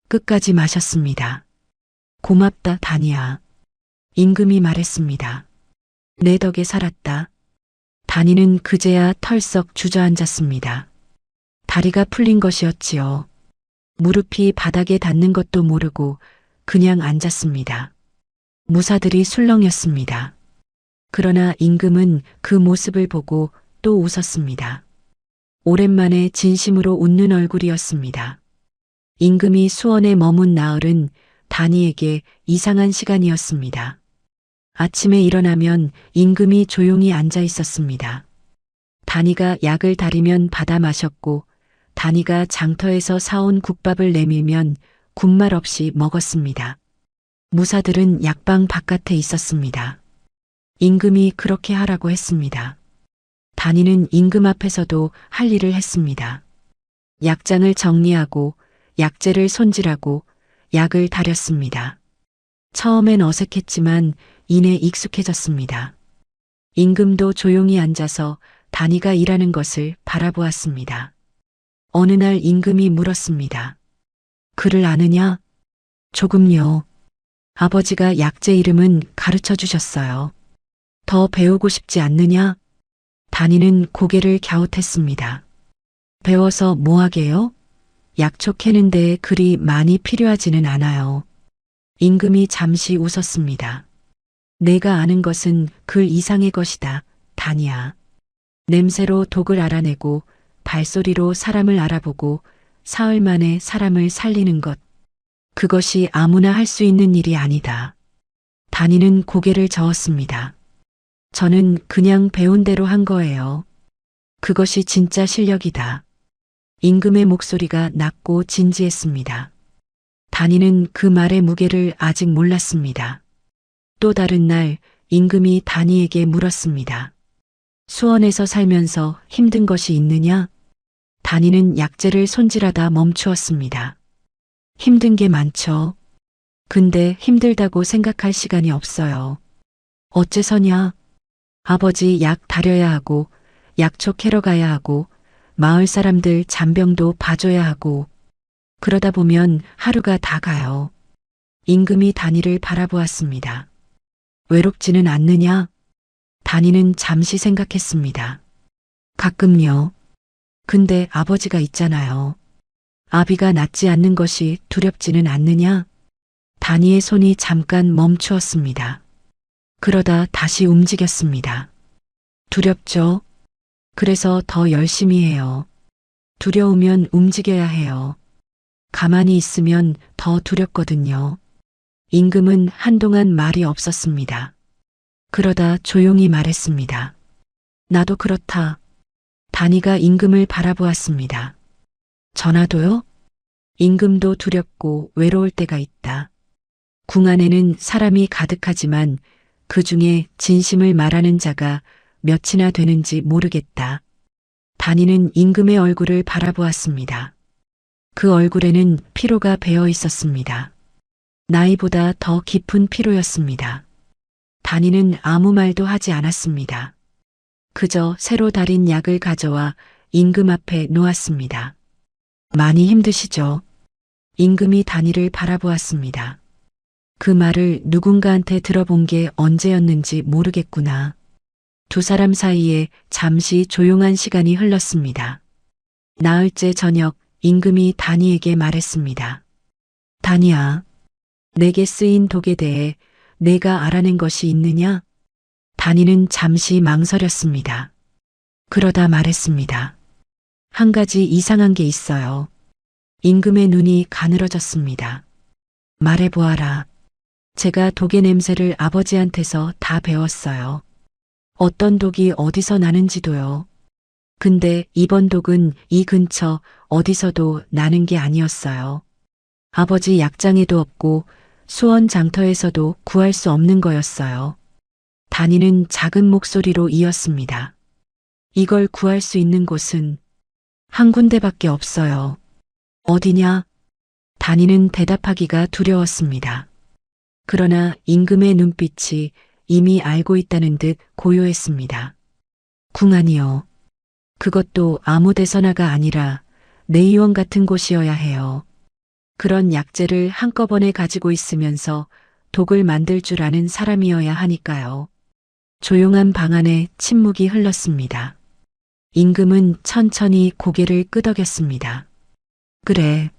끝까지 마셨습니다. 고맙다, 다니야. 임금이 말했습니다. 내 덕에 살았다. 다니는 그제야 털썩 주저앉았습니다. 다리가 풀린 것이었지요. 무릎이 바닥에 닿는 것도 모르고 그냥 앉았습니다. 무사들이 술렁였습니다. 그러나 임금은 그 모습을 보고 또 웃었습니다. 오랜만에 진심으로 웃는 얼굴이었습니다. 임금이 수원에 머문 나흘은 다니에게 이상한 시간이었습니다. 아침에 일어나면 임금이 조용히 앉아 있었습니다. 다니가 약을 다리면 받아 마셨고 다니가 장터에서 사온 국밥을 내밀면 군말 없이 먹었습니다. 무사들은 약방 바깥에 있었습니다. 임금이 그렇게 하라고 했습니다. 다니는 임금 앞에서도 할 일을 했습니다. 약장을 정리하고 약재를 손질하고 약을 다렸습니다. 처음엔 어색했지만 이내 익숙해졌습니다. 임금도 조용히 앉아서 다니가 일하는 것을 바라보았습니다. 어느 날 임금이 물었습니다. 글을 아느냐? 조금요. 아버지가 약재 이름은 가르쳐 주셨어요. 더 배우고 싶지 않느냐? 다니는 고개를 갸웃했습니다. 배워서 뭐하게요? 약초 캐는 데에 글이 많이 필요하지는 않아요. 임금이 잠시 웃었습니다. 내가 아는 것은 글 이상의 것이다, 다니야. 냄새로 독을 알아내고 발소리로 사람을 알아보고 사흘 만에 사람을 살리는 것. 그것이 아무나 할 수 있는 일이 아니다. 다니는 고개를 저었습니다. 저는 그냥 배운 대로 한 거예요. 그것이 진짜 실력이다. 임금의 목소리가 낮고 진지했습니다. 다니는 그 말의 무게를 아직 몰랐습니다. 또 다른 날 임금이 다니에게 물었습니다. 수원에서 살면서 힘든 것이 있느냐? 다니는 약재를 손질하다 멈추었습니다. 힘든 게 많죠. 근데 힘들다고 생각할 시간이 없어요. 어째서냐? 아버지 약 다려야 하고 약초 캐러 가야 하고 마을 사람들 잔병도 봐줘야 하고 그러다 보면 하루가 다 가요. 임금이 다니를 바라보았습니다. 외롭지는 않느냐? 다니는 잠시 생각했습니다. 가끔요. 근데 아버지가 있잖아요. 아비가 낫지 않는 것이 두렵지는 않느냐? 다니의 손이 잠깐 멈추었습니다. 그러다 다시 움직였습니다. 두렵죠? 그래서 더 열심히 해요. 두려우면 움직여야 해요. 가만히 있으면 더 두렵거든요. 임금은 한동안 말이 없었습니다. 그러다 조용히 말했습니다. 나도 그렇다. 단이가 임금을 바라보았습니다. 전하도요? 임금도 두렵고 외로울 때가 있다. 궁 안에는 사람이 가득하지만 그 중에 진심을 말하는 자가 몇이나 되는지 모르겠다. 단이는 임금의 얼굴을 바라보았습니다. 그 얼굴에는 피로가 배어 있었습니다. 나이보다 더 깊은 피로였습니다. 단이는 아무 말도 하지 않았습니다. 그저 새로 달인 약을 가져와 임금 앞에 놓았습니다. 많이 힘드시죠? 임금이 단이를 바라보았습니다. 그 말을 누군가한테 들어본 게 언제였는지 모르겠구나. 두 사람 사이에 잠시 조용한 시간이 흘렀습니다. 나흘째 저녁 임금이 단이에게 말했습니다. 단이야, 내게 쓰인 독에 대해 내가 알아낸 것이 있느냐? 단이는 잠시 망설였습니다. 그러다 말했습니다. 한 가지 이상한 게 있어요. 임금의 눈이 가늘어졌습니다. 말해보아라. 제가 독의 냄새를 아버지한테서 다 배웠어요. 어떤 독이 어디서 나는지도요. 근데 이번 독은 이 근처 어디서도 나는 게 아니었어요. 아버지 약장에도 없고 수원 장터에서도 구할 수 없는 거였어요. 단이는 작은 목소리로 이었습니다. 이걸 구할 수 있는 곳은 한 군데밖에 없어요. 어디냐? 단이는 대답하기가 두려웠습니다. 그러나 임금의 눈빛이 이미 알고 있다는 듯 고요했습니다. 궁 안이요. 그것도 아무 데서나가 아니라 내의원 같은 곳이어야 해요. 그런 약재를 한꺼번에 가지고 있으면서 독을 만들 줄 아는 사람이어야 하니까요. 조용한 방 안에 침묵이 흘렀습니다. 임금은 천천히 고개를 끄덕였습니다. 그래,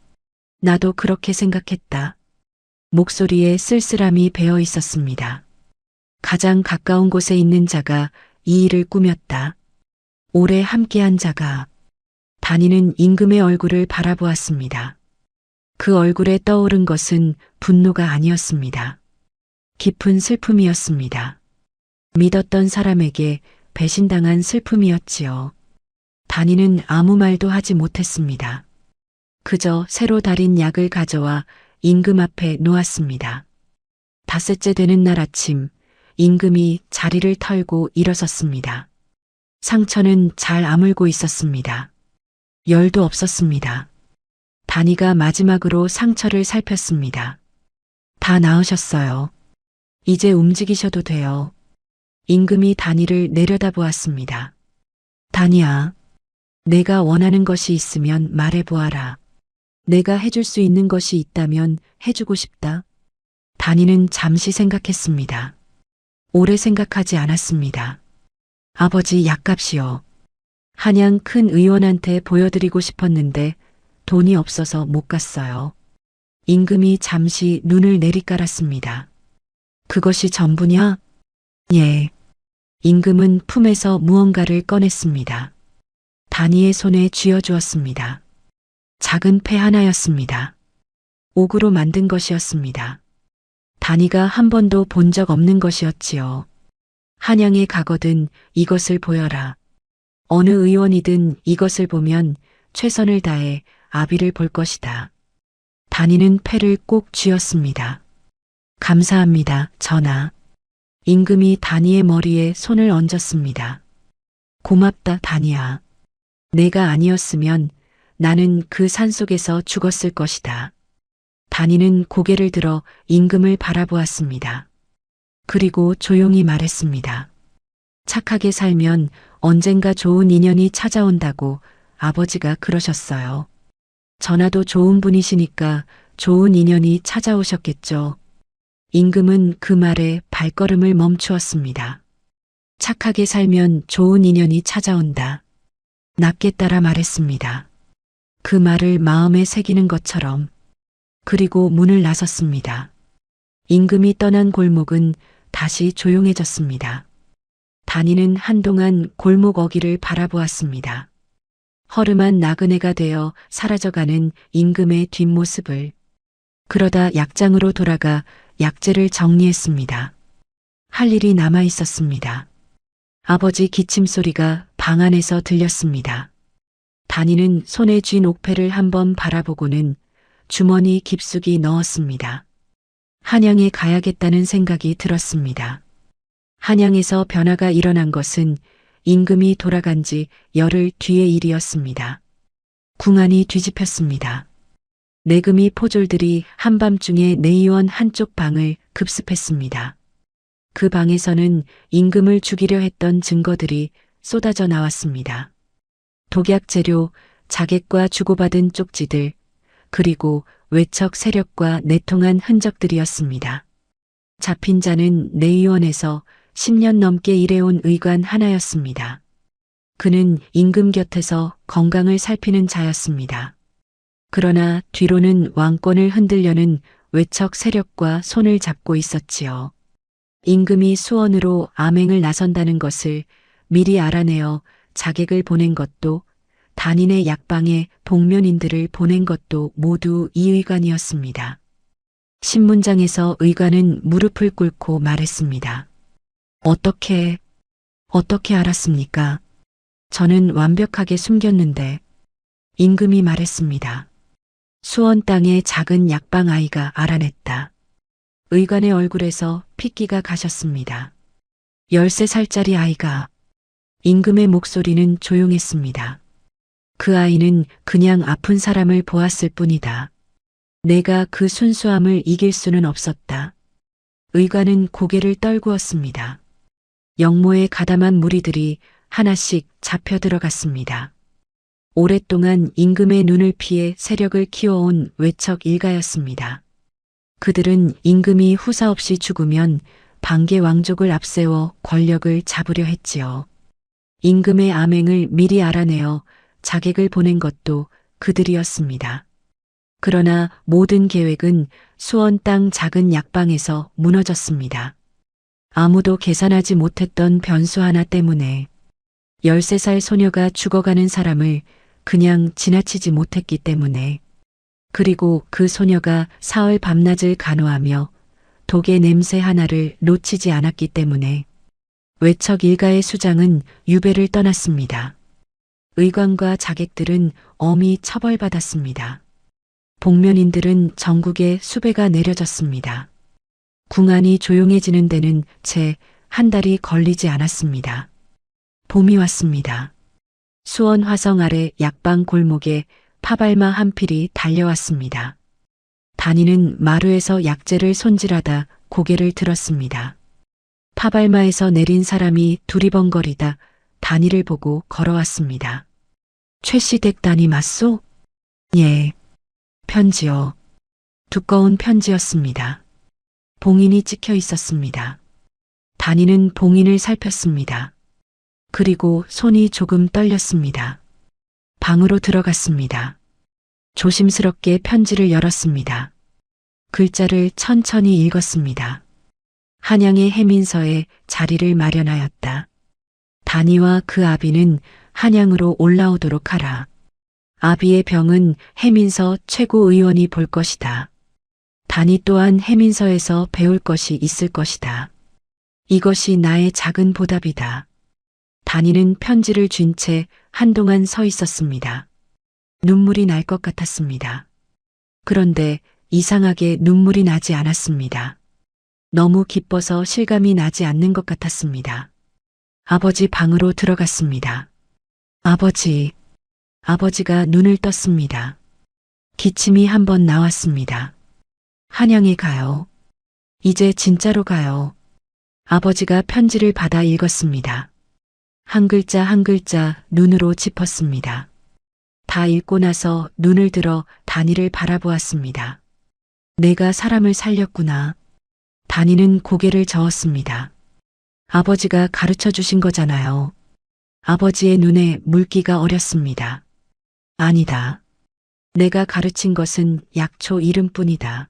나도 그렇게 생각했다. 목소리에 쓸쓸함이 배어 있었습니다. 가장 가까운 곳에 있는 자가 이 일을 꾸몄다. 오래 함께한 자가. 단이는 임금의 얼굴을 바라보았습니다. 그 얼굴에 떠오른 것은 분노가 아니었습니다. 깊은 슬픔이었습니다. 믿었던 사람에게 배신당한 슬픔이었지요. 단이는 아무 말도 하지 못했습니다. 그저 새로 달인 약을 가져와 임금 앞에 놓았습니다. 닷새째 되는 날 아침, 임금이 자리를 털고 일어섰습니다. 상처는 잘 아물고 있었습니다. 열도 없었습니다. 단이가 마지막으로 상처를 살폈습니다. 다 나으셨어요. 이제 움직이셔도 돼요. 임금이 단이를 내려다보았습니다. 단이야, 내가 원하는 것이 있으면 말해보아라. 내가 해줄 수 있는 것이 있다면 해주고 싶다. 단이는 잠시 생각했습니다. 오래 생각하지 않았습니다. 아버지 약값이요. 한양 큰 의원한테 보여드리고 싶었는데 돈이 없어서 못 갔어요. 임금이 잠시 눈을 내리깔았습니다. 그것이 전부냐? 예. 임금은 품에서 무언가를 꺼냈습니다. 단이의 손에 쥐어주었습니다. 작은 패 하나였습니다. 옥으로 만든 것이었습니다. 단이가 한 번도 본 적 없는 것이었지요. 한양에 가거든 이것을 보여라. 어느 의원이든 이것을 보면 최선을 다해 아비를 볼 것이다. 단이는 패를 꼭 쥐었습니다. 감사합니다, 전하. 임금이 단이의 머리에 손을 얹었습니다. 고맙다, 단이야. 내가 아니었으면 나는 그 산속에서 죽었을 것이다. 단이는 고개를 들어 임금을 바라보았습니다. 그리고 조용히 말했습니다. 착하게 살면 언젠가 좋은 인연이 찾아온다고 아버지가 그러셨어요. 전하도 좋은 분이시니까 좋은 인연이 찾아오셨겠죠. 임금은 그 말에 발걸음을 멈추었습니다. 착하게 살면 좋은 인연이 찾아온다. 낮게 따라 말했습니다. 그 말을 마음에 새기는 것처럼. 그리고 문을 나섰습니다. 임금이 떠난 골목은 다시 조용해졌습니다. 단이는 한동안 골목 어귀를 바라보았습니다. 허름한 나그네가 되어 사라져가는 임금의 뒷모습을. 그러다 약장으로 돌아가 약재를 정리했습니다. 할 일이 남아 있었습니다. 아버지 기침 소리가 방 안에서 들렸습니다. 다니는 손에 쥔 옥패를 한번 바라보고는 주머니 깊숙이 넣었습니다. 한양에 가야겠다는 생각이 들었습니다. 한양에서 변화가 일어난 것은 임금이 돌아간 지 열흘 뒤의 일이었습니다. 궁안이 뒤집혔습니다. 내금이 포졸들이 한밤중에 내의원 한쪽 방을 급습했습니다. 그 방에서는 임금을 죽이려 했던 증거들이 쏟아져 나왔습니다. 독약 재료, 자객과 주고받은 쪽지들, 그리고 외척 세력과 내통한 흔적들이었습니다. 잡힌 자는 내의원에서 10년 넘게 일해온 의관 하나였습니다. 그는 임금 곁에서 건강을 살피는 자였습니다. 그러나 뒤로는 왕권을 흔들려는 외척 세력과 손을 잡고 있었지요. 임금이 수원으로 암행을 나선다는 것을 미리 알아내어 자객을 보낸 것도, 단인의 약방에 복면인들을 보낸 것도 모두 이 의관이었습니다. 신문장에서 의관은 무릎을 꿇고 말했습니다. 어떻게 알았습니까? 저는 완벽하게 숨겼는데. 임금이 말했습니다. 수원 땅의 작은 약방 아이가 알아냈다. 의관의 얼굴에서 핏기가 가셨습니다. 13살짜리 아이가. 임금의 목소리는 조용했습니다. 그 아이는 그냥 아픈 사람을 보았을 뿐이다. 내가 그 순수함을 이길 수는 없었다. 의관은 고개를 떨구었습니다. 영모의 가담한 무리들이 하나씩 잡혀 들어갔습니다. 오랫동안 임금의 눈을 피해 세력을 키워온 외척 일가였습니다. 그들은 임금이 후사 없이 죽으면 반개 왕족을 앞세워 권력을 잡으려 했지요. 임금의 암행을 미리 알아내어 자객을 보낸 것도 그들이었습니다. 그러나 모든 계획은 수원 땅 작은 약방에서 무너졌습니다. 아무도 계산하지 못했던 변수 하나 때문에 13살 소녀가 죽어가는 사람을 그냥 지나치지 못했기 때문에, 그리고 그 소녀가 사흘 밤낮을 간호하며 독의 냄새 하나를 놓치지 않았기 때문에 외척 일가의 수장은 유배를 떠났습니다. 의관과 자객들은 엄히 처벌받았습니다. 복면인들은 전국에 수배가 내려졌습니다. 궁안이 조용해지는 데는 채 한 달이 걸리지 않았습니다. 봄이 왔습니다. 수원 화성 아래 약방 골목에 파발마 한 필이 달려왔습니다. 단이는 마루에서 약재를 손질하다 고개를 들었습니다. 파발마에서 내린 사람이 두리번거리다 단이를 보고 걸어왔습니다. 최씨댁 단이 맞소? 예. 편지요. 두꺼운 편지였습니다. 봉인이 찍혀 있었습니다. 단이는 봉인을 살폈습니다. 그리고 손이 조금 떨렸습니다. 방으로 들어갔습니다. 조심스럽게 편지를 열었습니다. 글자를 천천히 읽었습니다. 한양의 해민서에 자리를 마련하였다. 단이와 그 아비는 한양으로 올라오도록 하라. 아비의 병은 해민서 최고의원이 볼 것이다. 단이 또한 해민서에서 배울 것이 있을 것이다. 이것이 나의 작은 보답이다. 단이는 편지를 쥔 채 한동안 서 있었습니다. 눈물이 날 것 같았습니다. 그런데 이상하게 눈물이 나지 않았습니다. 너무 기뻐서 실감이 나지 않는 것 같았습니다. 아버지 방으로 들어갔습니다. 아버지가 눈을 떴습니다. 기침이 한 번 나왔습니다. 한양에 가요. 이제 진짜로 가요. 아버지가 편지를 받아 읽었습니다. 한 글자 한 글자 눈으로 짚었습니다. 다 읽고 나서 눈을 들어 단이를 바라보았습니다. 내가 사람을 살렸구나. 단이는 고개를 저었습니다. 아버지가 가르쳐 주신 거잖아요. 아버지의 눈에 물기가 어렸습니다. 아니다. 내가 가르친 것은 약초 이름뿐이다.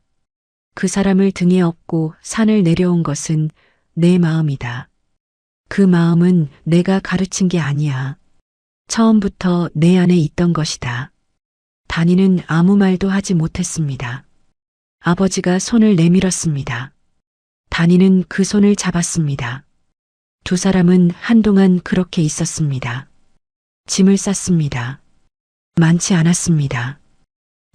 그 사람을 등에 업고 산을 내려온 것은 내 마음이다. 그 마음은 내가 가르친 게 아니야. 처음부터 내 안에 있던 것이다. 단이는 아무 말도 하지 못했습니다. 아버지가 손을 내밀었습니다. 단이는 그 손을 잡았습니다. 두 사람은 한동안 그렇게 있었습니다. 짐을 쌌습니다. 많지 않았습니다.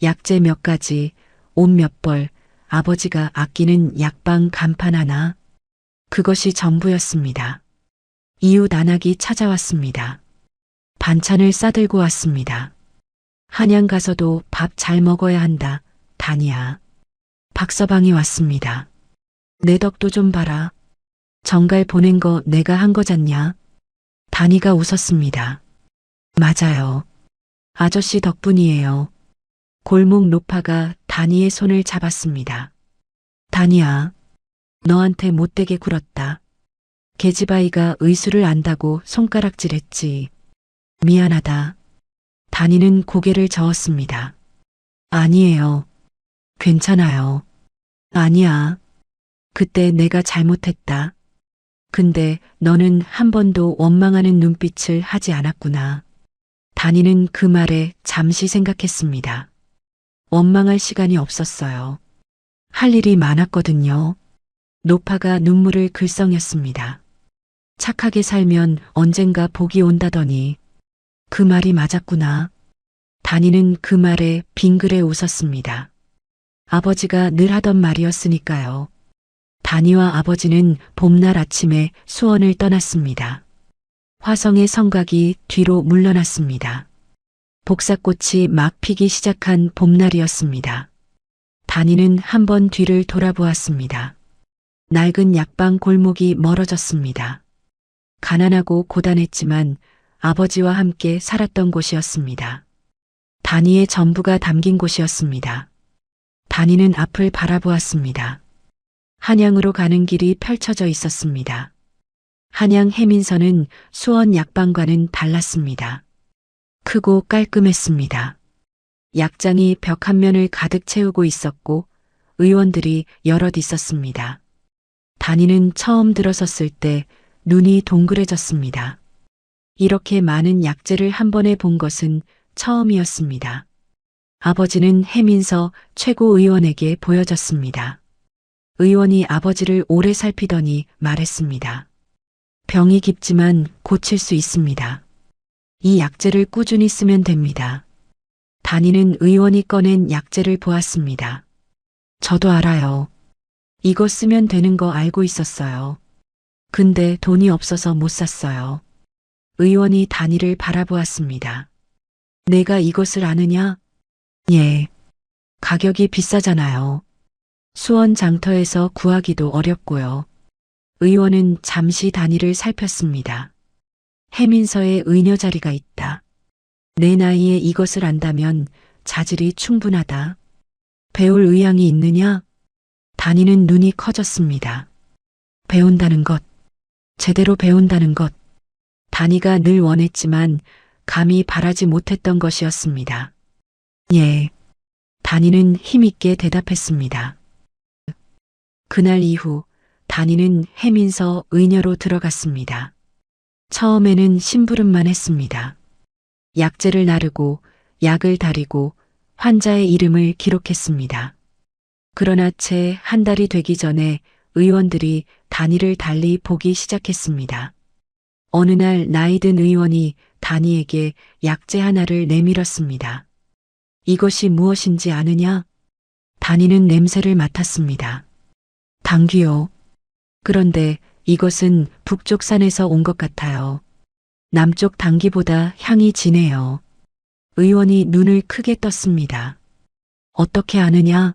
약재 몇 가지, 옷 몇 벌, 아버지가 아끼는 약방 간판 하나. 그것이 전부였습니다. 이웃 안악이 찾아왔습니다. 반찬을 싸들고 왔습니다. 한양 가서도 밥 잘 먹어야 한다, 다니야. 박서방이 왔습니다. 내 덕도 좀 봐라. 정갈 보낸 거 내가 한 거잖냐? 다니가 웃었습니다. 맞아요. 아저씨 덕분이에요. 골목 노파가 다니의 손을 잡았습니다. 다니야, 너한테 못되게 굴었다. 계집아이가 의수를 안다고 손가락질했지. 미안하다. 다니는 고개를 저었습니다. 아니에요. 괜찮아요. 아니야. 그때 내가 잘못했다. 근데 너는 한 번도 원망하는 눈빛을 하지 않았구나. 다니는 그 말에 잠시 생각했습니다. 원망할 시간이 없었어요. 할 일이 많았거든요. 노파가 눈물을 글썽였습니다. 착하게 살면 언젠가 복이 온다더니 그 말이 맞았구나. 다니는 그 말에 빙그레 웃었습니다. 아버지가 늘 하던 말이었으니까요. 다니와 아버지는 봄날 아침에 수원을 떠났습니다. 화성의 성곽이 뒤로 물러났습니다. 복사꽃이 막 피기 시작한 봄날이었습니다. 다니는 한번 뒤를 돌아보았습니다. 낡은 약방 골목이 멀어졌습니다. 가난하고 고단했지만 아버지와 함께 살았던 곳이었습니다. 다니의 전부가 담긴 곳이었습니다. 다니는 앞을 바라보았습니다. 한양으로 가는 길이 펼쳐져 있었습니다. 한양 해민서는 수원 약방과는 달랐습니다. 크고 깔끔했습니다. 약장이 벽 한 면을 가득 채우고 있었고 의원들이 여럿 있었습니다. 다니는 처음 들어섰을 때 눈이 동그래졌습니다. 이렇게 많은 약재를 한 번에 본 것은 처음이었습니다. 아버지는 해민서 최고의원에게 보여졌습니다. 의원이 아버지를 오래 살피더니 말했습니다. 병이 깊지만 고칠 수 있습니다. 이 약재를 꾸준히 쓰면 됩니다. 다니는 의원이 꺼낸 약재를 보았습니다. 저도 알아요. 이거 쓰면 되는 거 알고 있었어요. 근데 돈이 없어서 못 샀어요. 의원이 다니를 바라보았습니다. 내가 이것을 아느냐? 예. 가격이 비싸잖아요. 수원 장터에서 구하기도 어렵고요. 의원은 잠시 다니를 살폈습니다. 해민서에 의녀 자리가 있다. 내 나이에 이것을 안다면 자질이 충분하다. 배울 의향이 있느냐? 다니는 눈이 커졌습니다. 배운다는 것, 제대로 배운다는 것. 다니가 늘 원했지만 감히 바라지 못했던 것이었습니다. 예. 다니는 힘있게 대답했습니다. 그날 이후 다니는 해민서 의녀로 들어갔습니다. 처음에는 심부름만 했습니다. 약재를 나르고 약을 다리고 환자의 이름을 기록했습니다. 그러나 채 한 달이 되기 전에 의원들이 다니를 달리 보기 시작했습니다. 어느 날 나이든 의원이 다니에게 약재 하나를 내밀었습니다. 이것이 무엇인지 아느냐? 다니는 냄새를 맡았습니다. 당귀요. 그런데 이것은 북쪽 산에서 온 것 같아요. 남쪽 당귀보다 향이 진해요. 의원이 눈을 크게 떴습니다. 어떻게 아느냐?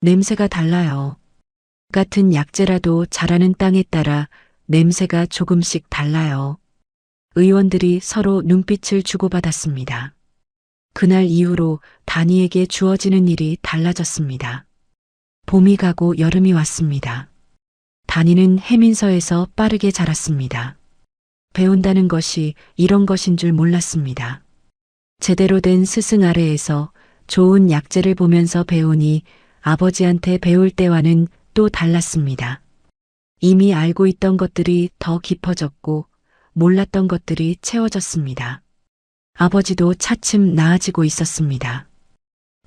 냄새가 달라요. 같은 약재라도 자라는 땅에 따라 냄새가 조금씩 달라요. 의원들이 서로 눈빛을 주고받았습니다. 그날 이후로 다니에게 주어지는 일이 달라졌습니다. 봄이 가고 여름이 왔습니다. 다니는 해민서에서 빠르게 자랐습니다. 배운다는 것이 이런 것인 줄 몰랐습니다. 제대로 된 스승 아래에서 좋은 약재를 보면서 배우니 아버지한테 배울 때와는 또 달랐습니다. 이미 알고 있던 것들이 더 깊어졌고 몰랐던 것들이 채워졌습니다. 아버지도 차츰 나아지고 있었습니다.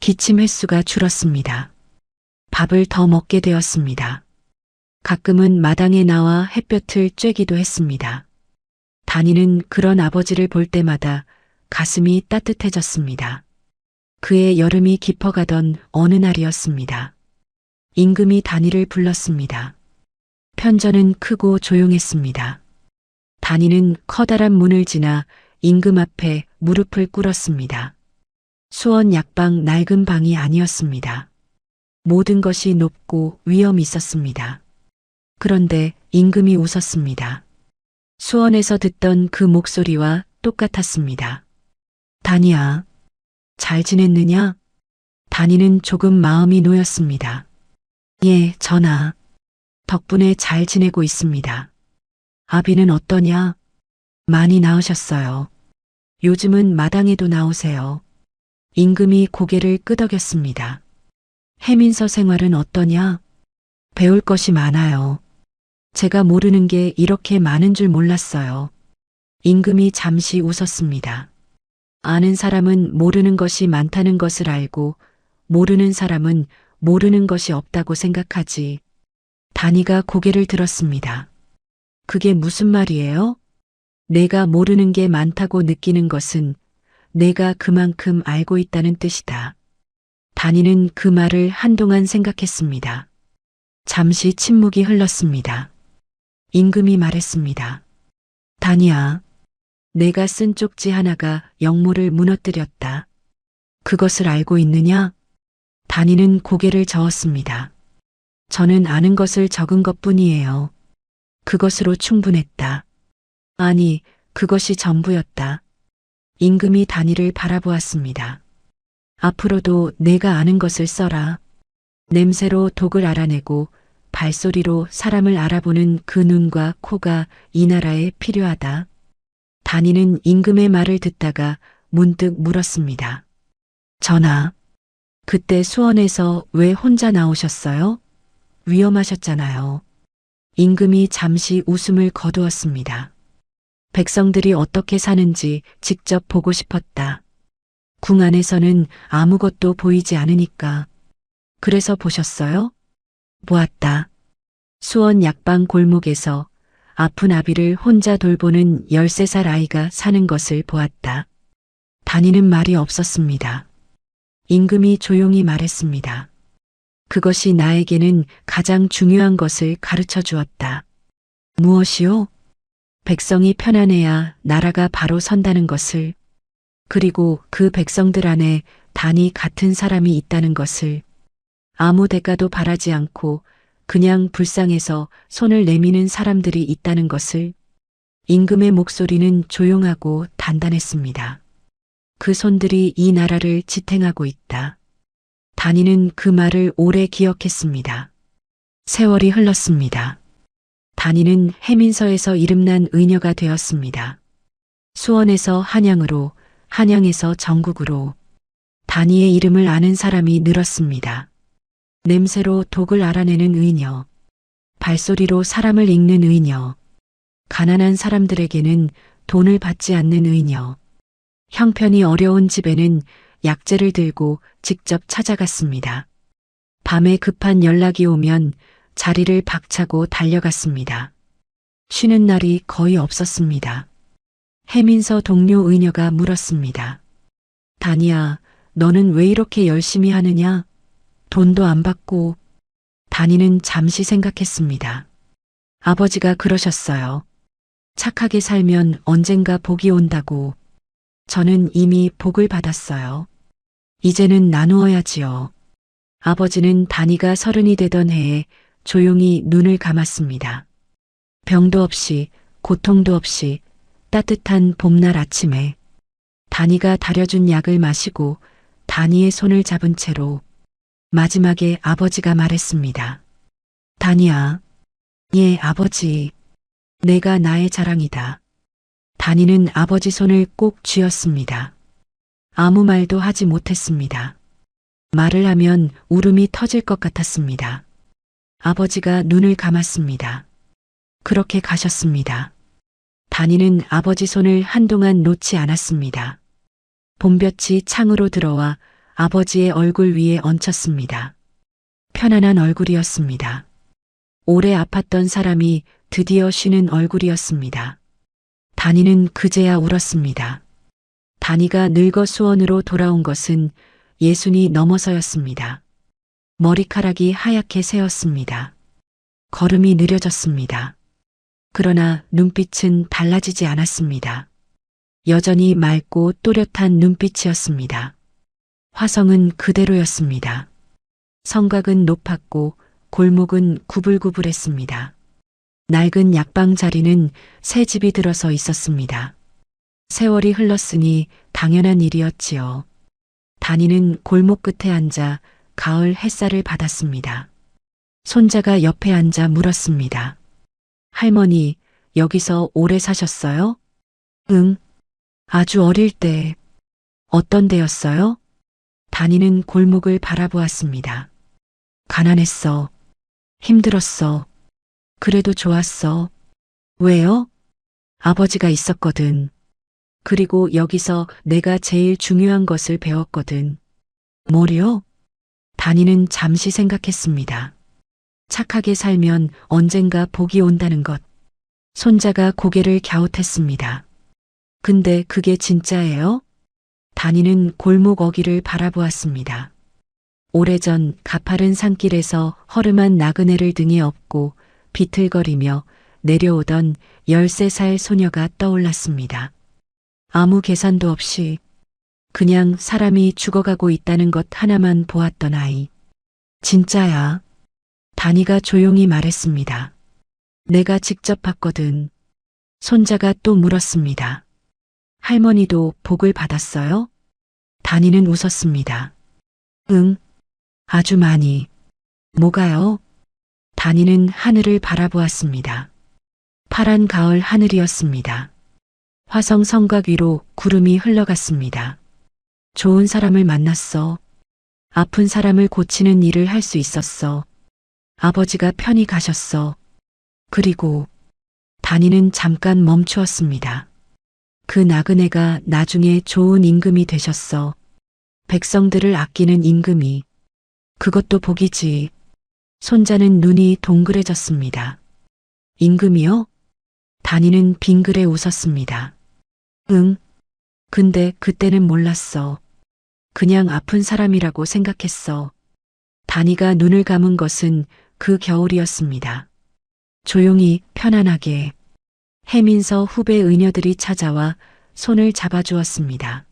기침 횟수가 줄었습니다. 밥을 더 먹게 되었습니다. 가끔은 마당에 나와 햇볕을 쬐기도 했습니다. 다니는 그런 아버지를 볼 때마다 가슴이 따뜻해졌습니다. 그의 여름이 깊어가던 어느 날이었습니다. 임금이 다니를 불렀습니다. 편전은 크고 조용했습니다. 다니는 커다란 문을 지나 임금 앞에 무릎을 꿇었습니다. 수원 약방 낡은 방이 아니었습니다. 모든 것이 높고 위엄 있었습니다. 그런데 임금이 웃었습니다. 수원에서 듣던 그 목소리와 똑같았습니다. 다니야, 잘 지냈느냐? 다니는 조금 마음이 놓였습니다. 예, 전하. 덕분에 잘 지내고 있습니다. 아비는 어떠냐? 많이 나으셨어요. 요즘은 마당에도 나오세요. 임금이 고개를 끄덕였습니다. 해민서 생활은 어떠냐? 배울 것이 많아요. 제가 모르는 게 이렇게 많은 줄 몰랐어요. 임금이 잠시 웃었습니다. 아는 사람은 모르는 것이 많다는 것을 알고 모르는 사람은 모르는 것이 없다고 생각하지. 다니가 고개를 들었습니다. 그게 무슨 말이에요? 내가 모르는 게 많다고 느끼는 것은 내가 그만큼 알고 있다는 뜻이다. 다니는 그 말을 한동안 생각했습니다. 잠시 침묵이 흘렀습니다. 임금이 말했습니다. 다니야, 내가 쓴 쪽지 하나가 영모를 무너뜨렸다. 그것을 알고 있느냐? 다니는 고개를 저었습니다. 저는 아는 것을 적은 것뿐이에요. 그것으로 충분했다. 아니, 그것이 전부였다. 임금이 다니를 바라보았습니다. 앞으로도 내가 아는 것을 써라. 냄새로 독을 알아내고 발소리로 사람을 알아보는 그 눈과 코가 이 나라에 필요하다. 다니는 임금의 말을 듣다가 문득 물었습니다. 전하, 그때 수원에서 왜 혼자 나오셨어요? 위험하셨잖아요. 임금이 잠시 웃음을 거두었습니다. 백성들이 어떻게 사는지 직접 보고 싶었다. 궁 안에서는 아무것도 보이지 않으니까. 그래서 보셨어요? 보았다. 수원 약방 골목에서 아픈 아비를 혼자 돌보는 13살 아이가 사는 것을 보았다. 다니는 말이 없었습니다. 임금이 조용히 말했습니다. 그것이 나에게는 가장 중요한 것을 가르쳐 주었다. 무엇이요? 백성이 편안해야 나라가 바로 선다는 것을, 그리고 그 백성들 안에 단이 같은 사람이 있다는 것을, 아무 대가도 바라지 않고 그냥 불쌍해서 손을 내미는 사람들이 있다는 것을. 임금의 목소리는 조용하고 단단했습니다. 그 손들이 이 나라를 지탱하고 있다. 다니는 그 말을 오래 기억했습니다. 세월이 흘렀습니다. 다니는 해민서에서 이름난 의녀가 되었습니다. 수원에서 한양으로, 한양에서 전국으로 다니의 이름을 아는 사람이 늘었습니다. 냄새로 독을 알아내는 의녀, 발소리로 사람을 읽는 의녀, 가난한 사람들에게는 돈을 받지 않는 의녀, 형편이 어려운 집에는 약재를 들고 직접 찾아갔습니다. 밤에 급한 연락이 오면 자리를 박차고 달려갔습니다. 쉬는 날이 거의 없었습니다. 해민서 동료 의녀가 물었습니다. 다니야, 너는 왜 이렇게 열심히 하느냐? 돈도 안 받고. 다니는 잠시 생각했습니다. 아버지가 그러셨어요. 착하게 살면 언젠가 복이 온다고. 저는 이미 복을 받았어요. 이제는 나누어야지요. 아버지는 다니가 30이 되던 해에 조용히 눈을 감았습니다. 병도 없이 고통도 없이 따뜻한 봄날 아침에 다니가 다려준 약을 마시고 다니의 손을 잡은 채로 마지막에 아버지가 말했습니다. 다니야. 예, 아버지. 내가 나의 자랑이다. 다니는 아버지 손을 꼭 쥐었습니다. 아무 말도 하지 못했습니다. 말을 하면 울음이 터질 것 같았습니다. 아버지가 눈을 감았습니다. 그렇게 가셨습니다. 다니는 아버지 손을 한동안 놓지 않았습니다. 봄볕이 창으로 들어와 아버지의 얼굴 위에 얹혔습니다. 편안한 얼굴이었습니다. 오래 아팠던 사람이 드디어 쉬는 얼굴이었습니다. 다니는 그제야 울었습니다. 다니가 늙어 수원으로 돌아온 것은 예순이 넘어서였습니다. 머리카락이 하얗게 새었습니다. 걸음이 느려졌습니다. 그러나 눈빛은 달라지지 않았습니다. 여전히 맑고 또렷한 눈빛이었습니다. 화성은 그대로였습니다. 성곽은 높았고 골목은 구불구불했습니다. 낡은 약방 자리는 새 집이 들어서 있었습니다. 세월이 흘렀으니 당연한 일이었지요. 다니는 골목 끝에 앉아 가을 햇살을 받았습니다. 손자가 옆에 앉아 물었습니다. 할머니, 여기서 오래 사셨어요? 응. 아주 어릴 때. 어떤 데였어요? 다니는 골목을 바라보았습니다. 가난했어. 힘들었어. 그래도 좋았어. 왜요? 아버지가 있었거든. 그리고 여기서 내가 제일 중요한 것을 배웠거든. 뭐요? 다니는 잠시 생각했습니다. 착하게 살면 언젠가 복이 온다는 것. 손자가 고개를 갸웃했습니다. 근데 그게 진짜예요? 다니는 골목 어귀를 바라보았습니다. 오래전 가파른 산길에서 허름한 나그네를 등에 업고 비틀거리며 내려오던 13살 소녀가 떠올랐습니다. 아무 계산도 없이 그냥 사람이 죽어가고 있다는 것 하나만 보았던 아이. 진짜야. 다니가 조용히 말했습니다. 내가 직접 봤거든. 손자가 또 물었습니다. 할머니도 복을 받았어요? 다니는 웃었습니다. 응, 아주 많이. 뭐가요? 다니는 하늘을 바라보았습니다. 파란 가을 하늘이었습니다. 화성 성곽 위로 구름이 흘러갔습니다. 좋은 사람을 만났어. 아픈 사람을 고치는 일을 할 수 있었어. 아버지가 편히 가셨어. 그리고 다니는 잠깐 멈추었습니다. 그 나그네가 나중에 좋은 임금이 되셨어. 백성들을 아끼는 임금이. 그것도 복이지. 손자는 눈이 동그래졌습니다. 임금이요? 다니는 빙그레 웃었습니다. 응. 근데 그때는 몰랐어. 그냥 아픈 사람이라고 생각했어. 다니가 눈을 감은 것은 그 겨울이었습니다. 조용히 편안하게 해민서 후배 의녀들이 찾아와 손을 잡아주었습니다.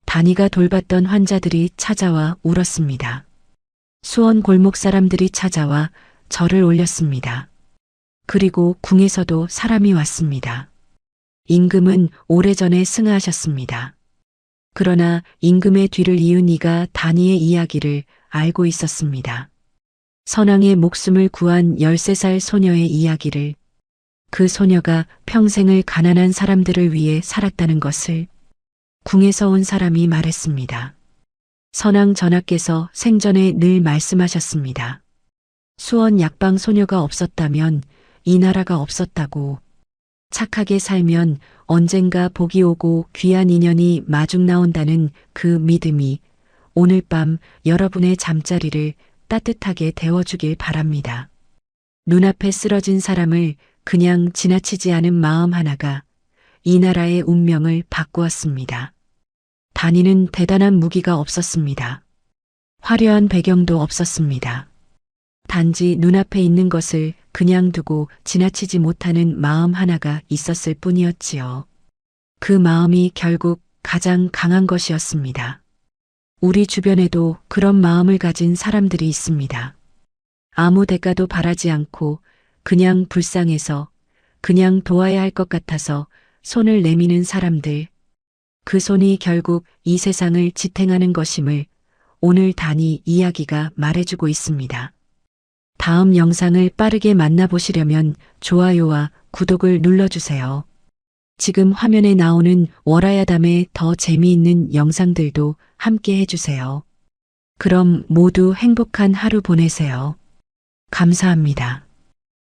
다니가 돌봤던 환자들이 찾아와 울었습니다. 수원 골목 사람들이 찾아와 절을 올렸습니다. 그리고 궁에서도 사람이 왔습니다. 임금은 오래전에 승하하셨습니다. 그러나 임금의 뒤를 이은 이가 다니의 이야기를 알고 있었습니다. 선왕의 목숨을 구한 13살 소녀의 이야기를, 그 소녀가 평생을 가난한 사람들을 위해 살았다는 것을 궁에서 온 사람이 말했습니다. 선왕 전하께서 생전에 늘 말씀하셨습니다. 수원 약방 소녀가 없었다면 이 나라가 없었다고. 착하게 살면 언젠가 복이 오고 귀한 인연이 마중 나온다는 그 믿음이 오늘 밤 여러분의 잠자리를 따뜻하게 데워주길 바랍니다. 눈앞에 쓰러진 사람을 그냥 지나치지 않은 마음 하나가 이 나라의 운명을 바꾸었습니다. 다니는 대단한 무기가 없었습니다. 화려한 배경도 없었습니다. 단지 눈앞에 있는 것을 그냥 두고 지나치지 못하는 마음 하나가 있었을 뿐이었지요. 그 마음이 결국 가장 강한 것이었습니다. 우리 주변에도 그런 마음을 가진 사람들이 있습니다. 아무 대가도 바라지 않고 그냥 불쌍해서, 그냥 도와야 할 것 같아서 손을 내미는 사람들. 그 손이 결국 이 세상을 지탱하는 것임을 오늘 다니 이야기가 말해주고 있습니다. 다음 영상을 빠르게 만나보시려면 좋아요와 구독을 눌러주세요. 지금 화면에 나오는 월화야담의 더 재미있는 영상들도 함께 해주세요. 그럼 모두 행복한 하루 보내세요. 감사합니다.